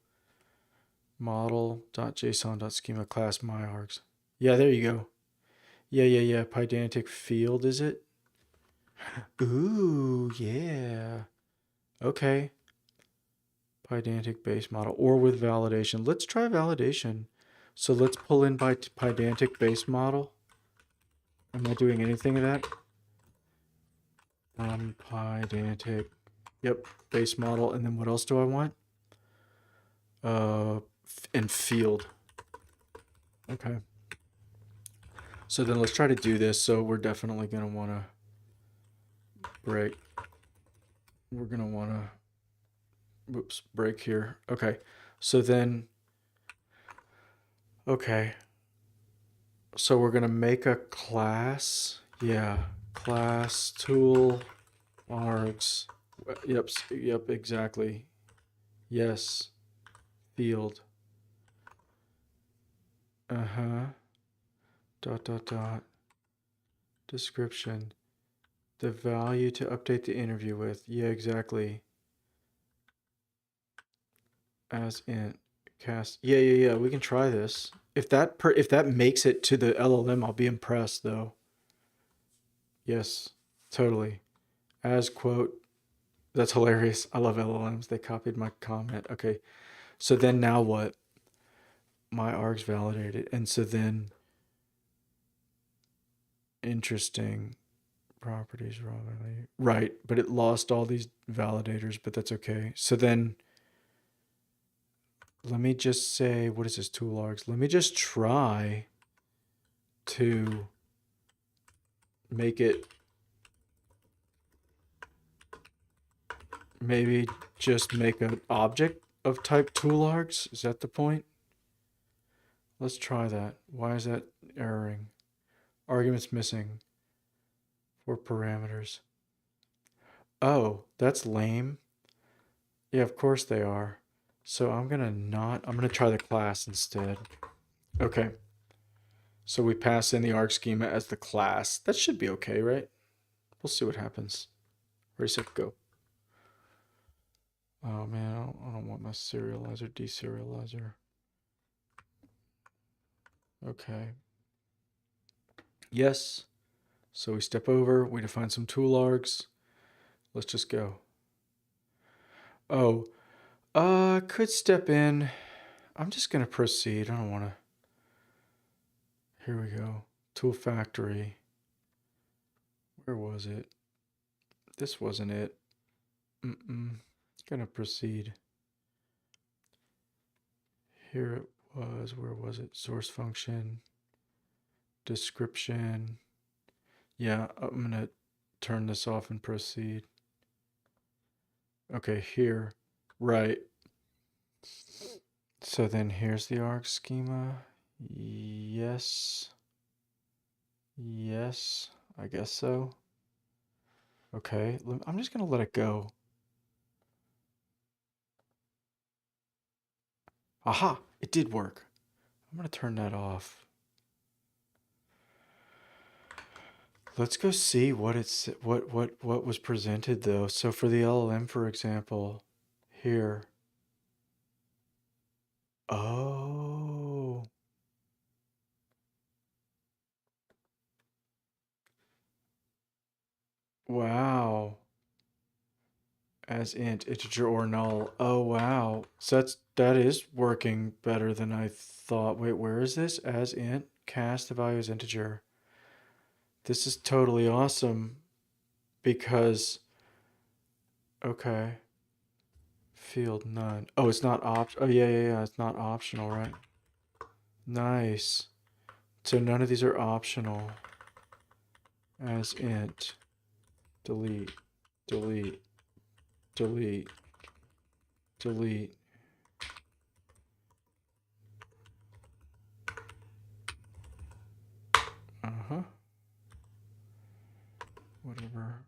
Model.json.schema class myargs. Yeah, there you go. Yeah. Pydantic field, is it? Ooh, yeah. Okay. Pydantic base model or with validation. Let's try validation. So let's pull in by pydantic base model. Am I doing anything of that? Pydantic. Yep, base model. And then what else do I want? And field. Okay. So then let's try to do this. So we're definitely going to want to break. We're going to want to, whoops, break here. Okay. So then, okay. So we're going to make a class. Yeah. Class tool args. Yep, exactly. Yes. Field. Dot. Description. The value to update the interview with. Yeah, exactly. As int cast. Yeah. We can try this. If that makes it to the LLM, I'll be impressed though. Yes, totally. As quote. That's hilarious. I love LLMs. They copied my comment. Okay. So then now what? My arg's validated. And so then interesting properties raw value. Right, but it lost all these validators, but that's okay. So then let me just say, what is this tool args? Let me just try to make it maybe just make an object of type tool args. Is that the point? Let's try that. Why is that erroring? Arguments missing. 4 parameters. Oh, that's lame. Yeah, of course they are. So I'm gonna try the class instead. Okay. So we pass in the arg schema as the class. That should be okay, right? We'll see what happens. Ready, set, go. Oh man, I don't want my serializer, deserializer. Okay. Yes. So we step over, we define some tool args. Let's just go. Oh, could step in. I'm just gonna proceed. I don't wanna. Here we go. Tool factory. Where was it? This wasn't it. Gonna proceed. Here it was. Where was it? Source function. Description. Yeah, I'm gonna turn this off and proceed. Okay, here. Right. So then here's the arg schema. Yes. Yes, I guess so. Okay, I'm just gonna let it go. Aha, it did work. I'm gonna turn that off. Let's go see what was presented though. So for the LLM, for example, here. Oh. as int, integer or null. Oh, wow. So that is working better than I thought. Wait, where is this? As int, cast the value as integer. This is totally awesome because, okay, field none. Oh, it's not oh, yeah. It's not optional, right? Nice. So none of these are optional. As int, delete, delete, delete, delete. Uh-huh. Whatever.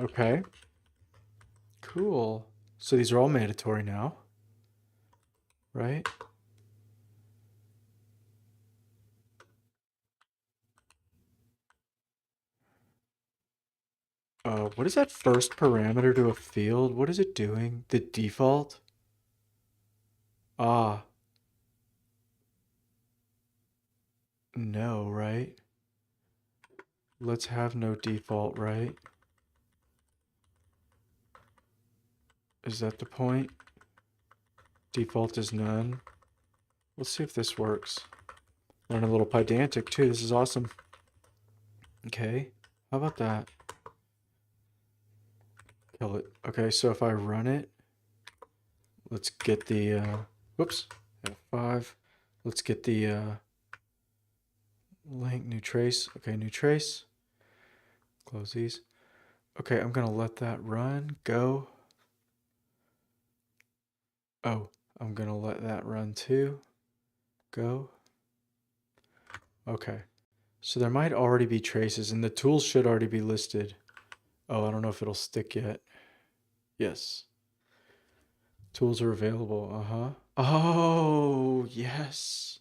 Okay. Cool. So these are all mandatory now, right? What is that first parameter to a field? What is it doing? The default? Ah, no, right? Let's have no default, right? Is that the point? Default is none. Let's see if this works. Learn a little Pydantic too. This is awesome. Okay, how about that? Kill it. Okay, so if I run it, let's get the, whoops, F5. Let's get the link, new trace. Okay, new trace. Close these. Okay, I'm gonna let that run, go. Oh, I'm gonna let that run too, go. Okay, so there might already be traces and the tools should already be listed. Oh, I don't know if it'll stick yet. Yes. Tools are available, uh-huh. Oh, yes.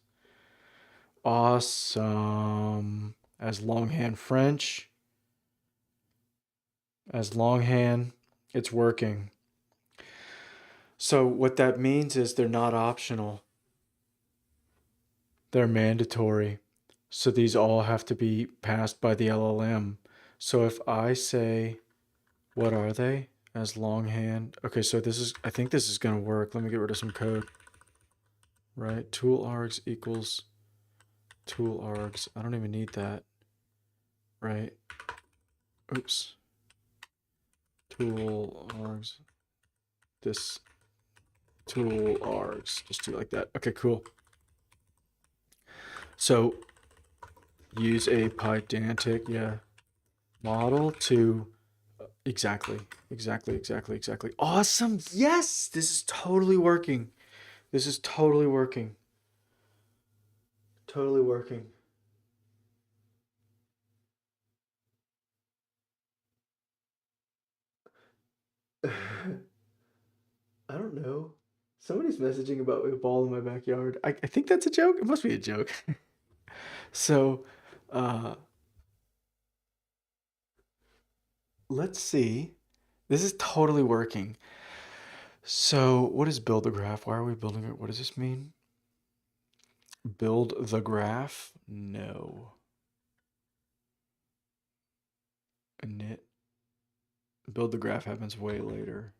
Awesome. As longhand French. As longhand, it's working. So what that means is they're not optional. They're mandatory. So these all have to be passed by the LLM. So if I say, what are they? As longhand. Okay, so this is, I think this is going to work. Let me get rid of some code. Right? Tool args equals tool args. I don't even need that. Right? Oops. Tool args. This tool args. Just do it like that. Okay, cool. So use a Pydantic, yeah, model to exactly. Awesome. Yes, this is totally working. This is totally working. Totally working. I don't know. Somebody's messaging about a ball in my backyard. I think that's a joke. It must be a joke. So, uh, let's see. This is totally working. So, what is build the graph? Why are we building it? What does this mean? Build the graph? No. Init. Build the graph happens way later.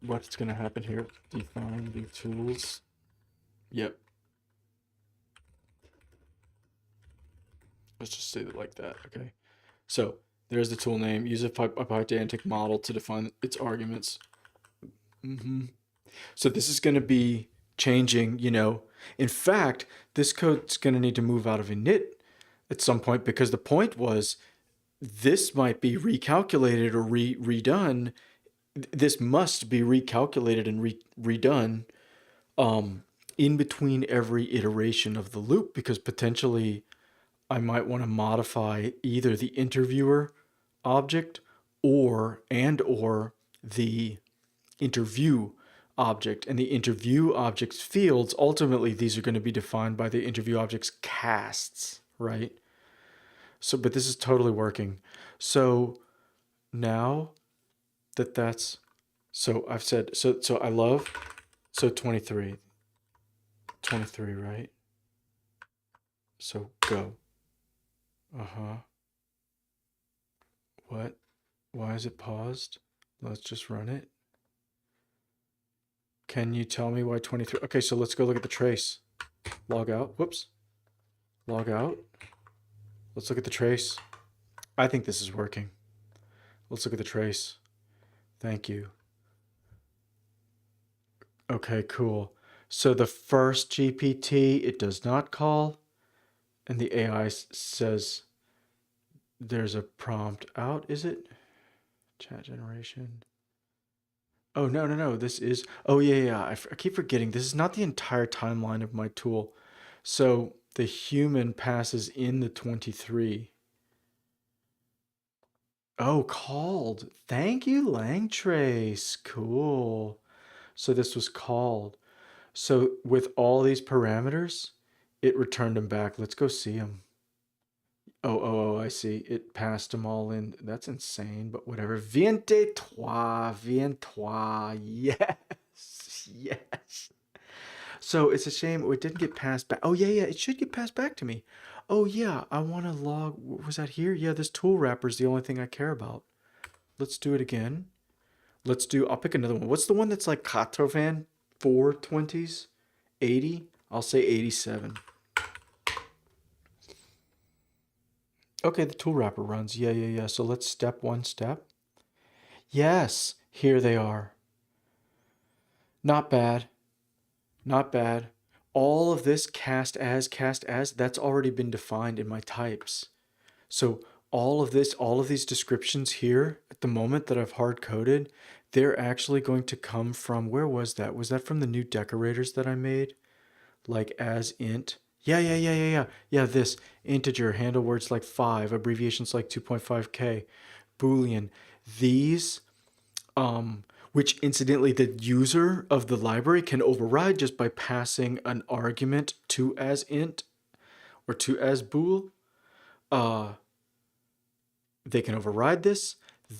What's going to happen here? Define the tools. Yep. Let's just say it like that. Okay. So there's the tool name. Use a Pydantic model to define its arguments. So this is going to be changing, you know. In fact, this code's going to need to move out of init at some point because the point was this might be recalculated or redone. This must be recalculated and redone in between every iteration of the loop because potentially I might want to modify either the interviewer object or the interview object. And the interview object's fields, ultimately these are going to be defined by the interview object's casts, right? So, but this is totally working. So now that's, so I've said, so I love, so 23, right? So go. Uh-huh. What? Why is it paused? Let's just run it. Can you tell me why 23? Okay, so let's go look at the trace. Log out. Whoops. Log out. Let's look at the trace. I think this is working. Let's look at the trace. Thank you. Okay, cool. So the first GPT, it does not call, and the AI says there's a prompt out, is it? Chat generation. Oh, no. This is, oh, yeah. I keep forgetting. This is not the entire timeline of my tool. So the human passes in the 23. Oh, called. Thank you, Langtrace. Cool. So this was called. So with all these parameters, it returned them back. Let's go see them. Oh, I see. It passed them all in. That's insane, but whatever. Viens toi. Yes, yes. So it's a shame it didn't get passed back. Oh, yeah, it should get passed back to me. Oh, yeah, I want to log. Was that here? Yeah, this tool wrapper is the only thing I care about. Let's do it again. I'll pick another one. What's the one that's like Katrovan? 420s? 80? I'll say 87. Okay, the tool wrapper runs. Yeah. So let's step one step. Yes, here they are. Not bad. Not bad. All of this cast as, that's already been defined in my types. So all of these descriptions here at the moment that I've hard coded, they're actually going to come from, where was that? Was that from the new decorators that I made? Like as int. Yeah, this integer, handle words like 5, abbreviations like 2.5k, Boolean. These, which incidentally the user of the library can override just by passing an argument to as int or to as bool. They can override this.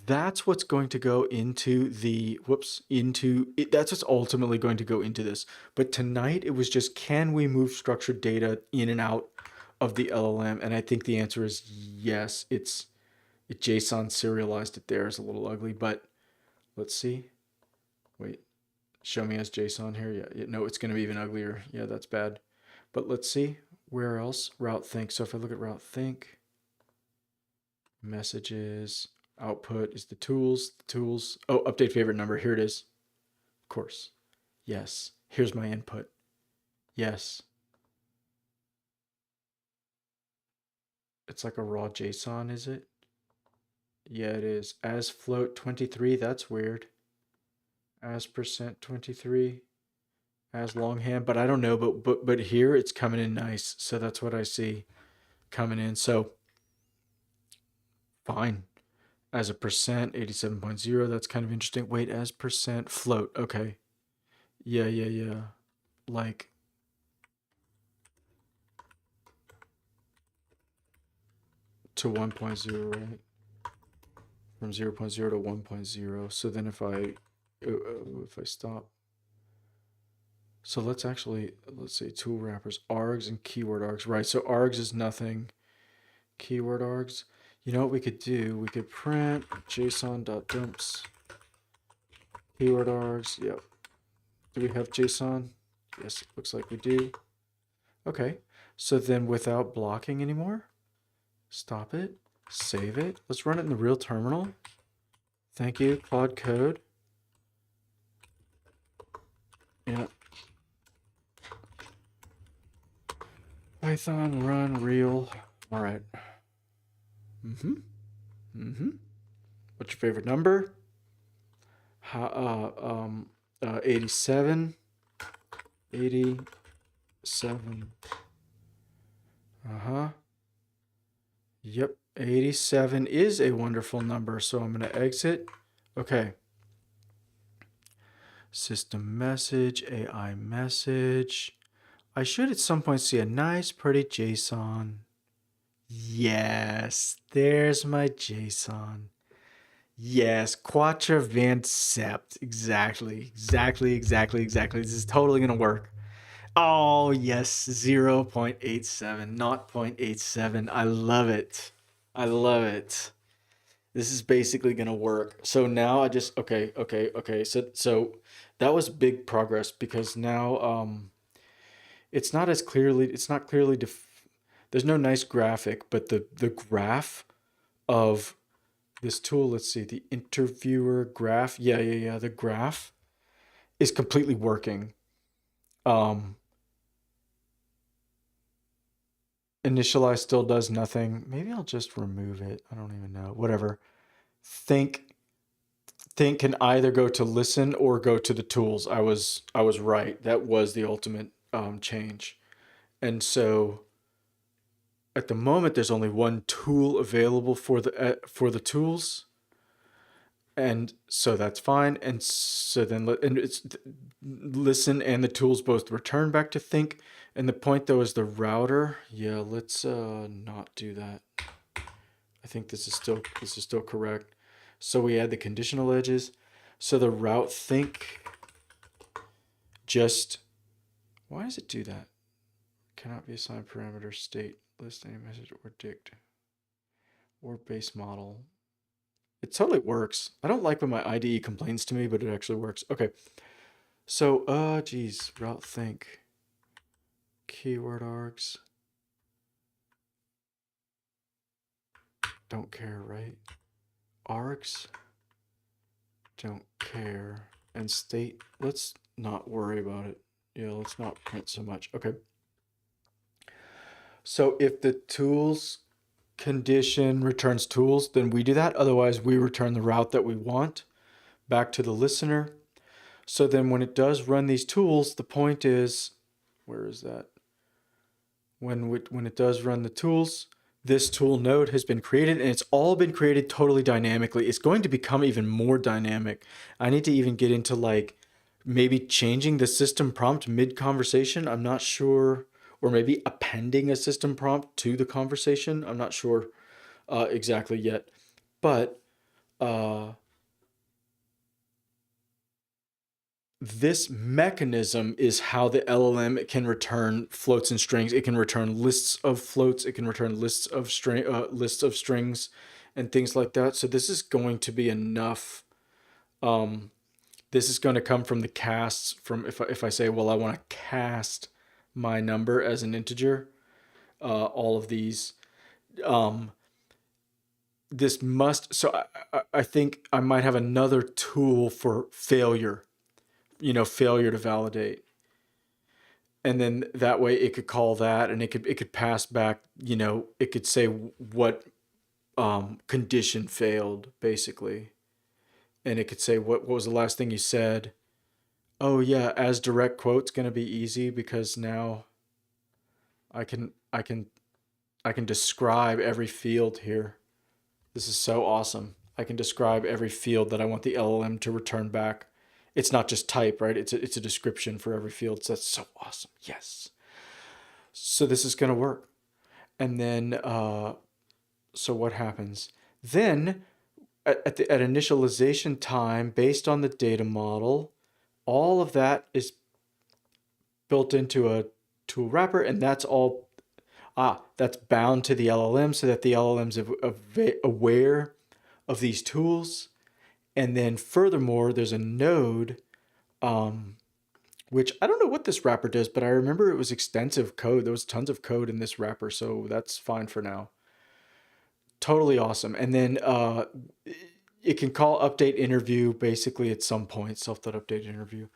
That's what's going to go into the, that's what's ultimately going to go into this. But tonight it was just, can we move structured data in and out of the LLM? And I think the answer is yes. It JSON serialized it there. Is a little ugly, but let's see. Wait, show me as JSON here. Yeah, no, it's going to be even uglier. Yeah, that's bad. But let's see. Where else? Route think. So if I look at route think, messages, output is the tools. Oh, update favorite number. Here it is. Of course. Yes. Here's my input. Yes. It's like a raw JSON, is it? Yeah, it is. As float 23, that's weird. As percent 23. As longhand, but I don't know, but here it's coming in nice. So that's what I see coming in. So fine. As a percent, 87.0, that's kind of interesting. Wait, as percent float. Okay. Yeah. Like, to 1.0, right? From 0.0 to 1.0. So then if I stop. So let's say tool wrappers, args and keyword args. Right, so args is nothing. Keyword args. You know what we could do? We could print json.dumps keyword args. Yep. Do we have JSON? Yes, it looks like we do. Okay, so then without blocking anymore, stop it, save it. Let's run it in the real terminal. Thank you, Claude Code. Yeah. Python run real. All right. What's your favorite number? 87. 87. Yep, 87 is a wonderful number, so I'm going to exit. Okay. System message, AI message. I should at some point see a nice, pretty JSON. Yes, there's my JSON. Yes, Quattro Van Sept. Exactly. This is totally going to work. Oh, yes, 0.87, not 0.87. I love it. This is basically gonna work. So now I just okay. So that was big progress because now it's not clearly there's no nice graphic, but the graph of this tool, let's see, the interviewer graph. Yeah. The graph is completely working. Um Initialize still does nothing. Maybe I'll just remove it. I don't even know. Whatever. Think think can either go to listen or go to the tools. I was right. That was the ultimate change. And so at the moment, there's only one tool available for the tools, and so that's fine. And so then and it's listen and the tools both return back to think. And the point though is the router. Yeah, let's not do that. I think this is still correct. So we add the conditional edges. So the route think just, why does it do that? Cannot be assigned parameter state list any message or dict or base model. It totally works. I don't like when my IDE complains to me, but it actually works. Okay. So geez, route think keyword args. Don't care, right? Args don't care. And state, let's not worry about it. Yeah, let's not print so much. Okay. So if the tools condition returns tools, then we do that. Otherwise, we return the route that we want back to the listener. So then when it does run these tools, the point is, where is that? When it does run the tools, this tool node has been created, and it's all been created totally dynamically. It's going to become even more dynamic. I need to even get into like maybe changing the system prompt mid-conversation. I'm not sure. Or maybe appending a system prompt to the conversation. I'm not sure exactly yet. But this mechanism is how the LLM can return floats and strings. It can return lists of floats. It can return lists of strings and things like that. So this is going to be enough. This is going to come from the casts from if I say, well, I want to cast my number as an integer, all of these. This must, so I think I might have another tool for failure, failure to validate. And then that way it could call that, and it could pass back, it could say what condition failed basically. And it could say, what was the last thing you said? Oh yeah, as direct quote's going to be easy because now I can describe every field here. This is so awesome. I can describe every field that I want the LLM to return back. It's not just type, right? It's a description for every field. So that's so awesome. Yes. So this is going to work. And then, so what happens? Then at initialization time, based on the data model, all of that is built into a tool wrapper, and that's all that's bound to the LLM so that the LLM's aware of these tools. And then furthermore, there's a node, which I don't know what this wrapper does, but I remember it was extensive code. There was tons of code in this wrapper, so that's fine for now. Totally awesome. And then it can call update interview basically at some point, self.update interview.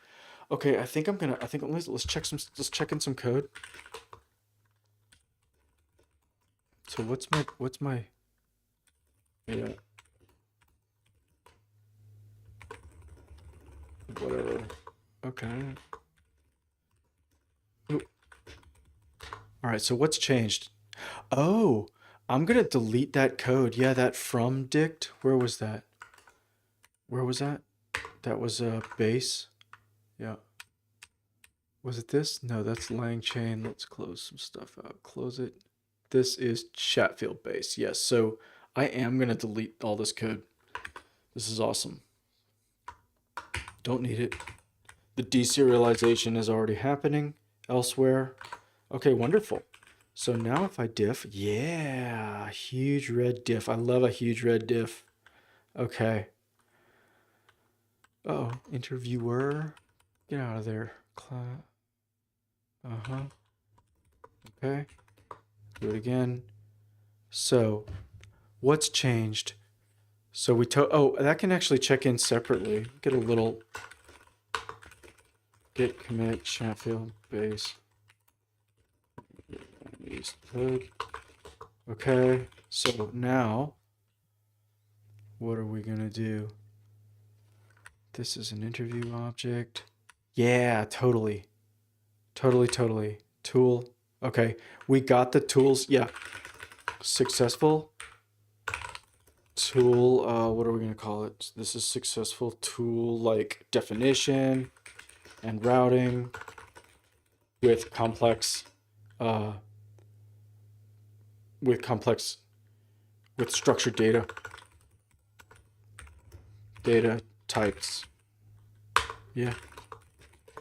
Okay, let's check in some code. So what's my yeah, whatever. Okay. Ooh. All right, so what's changed? Oh, I'm gonna delete that code. Yeah, that from dict. Where was that? Where was that? That was a base. Yeah. Was it this? No, that's LangChain. Let's close some stuff out. Close it. This is Chatfield base. Yes. So I am gonna delete all this code. This is awesome. Don't need it. The deserialization is already happening elsewhere. Okay, wonderful. So now if I diff, yeah, huge red diff. I love a huge red diff. Okay. Oh, interviewer. Get out of there. Uh-huh. Okay. Do it again. So, what's changed? So oh, that can actually check in separately. Get a little git commit chat field base. Okay. So now, what are we gonna do? This is an interview object. Yeah, totally. Totally. Tool. Okay. We got the tools. Yeah. Successful. Tool. What are we going to call it? This is successful tool like definition and routing with complex, uh, with structured data. Data types. Yeah.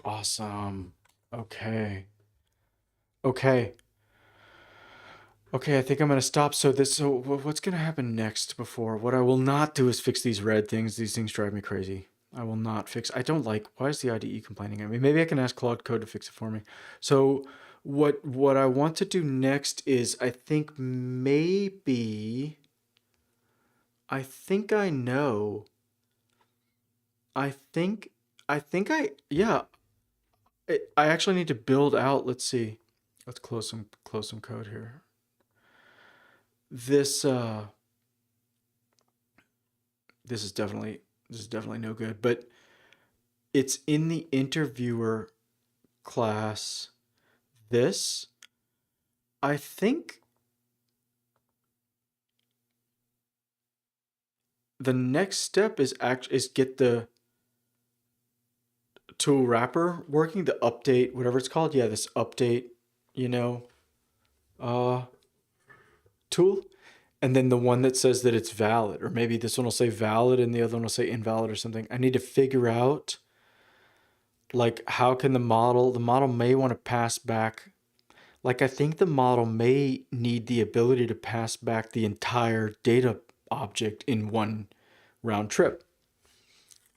Awesome. Okay. Okay, I think I'm gonna stop. So what's gonna happen next before? What I will not do is fix these red things. These things drive me crazy. I will not fix. I don't like. Why is the IDE complaining at me? Maybe I can ask Claude Code to fix it for me. So what I want to do next is I think I know. Yeah. I actually need to build out. Let's see. Let's close some code here. This is definitely no good, but it's in the interviewer class. This, I think the next step is get the tool wrapper working, the update, whatever it's called. Yeah, this update, tool. And then the one that says that it's valid, or maybe this one will say valid and the other one will say invalid or something. I need to figure out, like, how can the model may want to pass back. Like, I think the model may need the ability to pass back the entire data object in one round trip,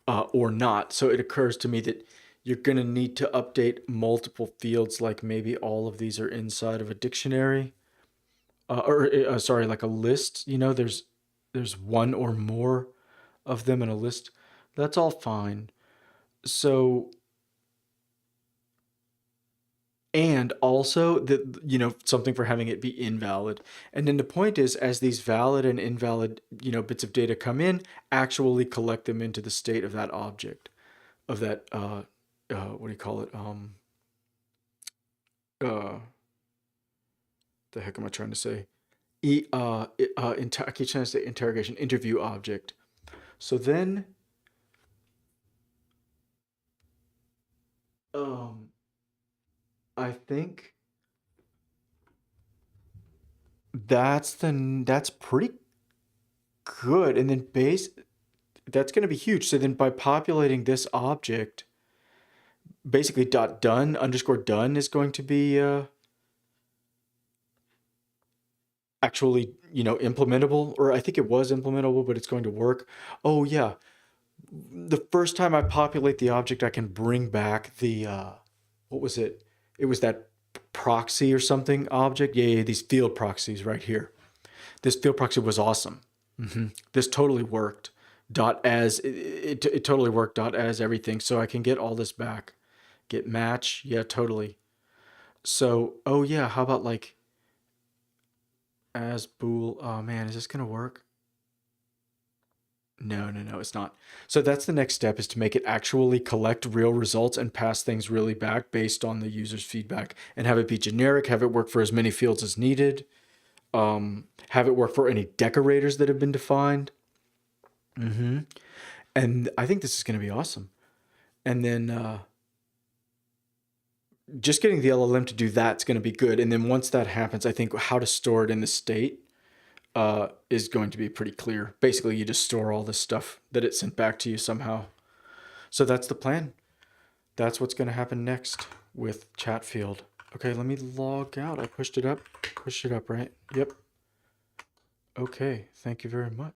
or not. So it occurs to me that you're going to need to update multiple fields, like maybe all of these are inside of a dictionary. Sorry, like a list. There's one or more of them in a list. That's all fine. So, and also something for having it be invalid. And then the point is, as these valid and invalid bits of data come in, actually collect them into the state of that object, of that what do you call it? The heck am I trying to say? I keep trying to say interrogation, interview object. So then, I think that's pretty good. And then that's going to be huge. So then by populating this object, basically .done underscore done is going to be actually implementable, or I think it was implementable, but it's going to work. Oh yeah, the first time I populate the object, I can bring back the what was it? It was that proxy or something object. Yeah, these field proxies right here. This field proxy was awesome. This totally worked. It totally worked. As everything. So I can get all this back. Get match. Yeah, totally. So, oh yeah, how about like as bool? Oh man, is this gonna work? No, it's not. So that's the next step, is to make it actually collect real results and pass things really back based on the user's feedback, and have it be generic, have it work for as many fields as needed, have it work for any decorators that have been defined. And I think this is going to be awesome. And then just getting the LLM to do that's going to be good. And then once that happens, I think how to store it in the state is going to be pretty clear. Basically, you just store all this stuff that it sent back to you somehow. So that's the plan. That's what's going to happen next with Chatfield. Okay, let me log out. I pushed it up. Pushed it up, right? Yep. Okay, thank you very much.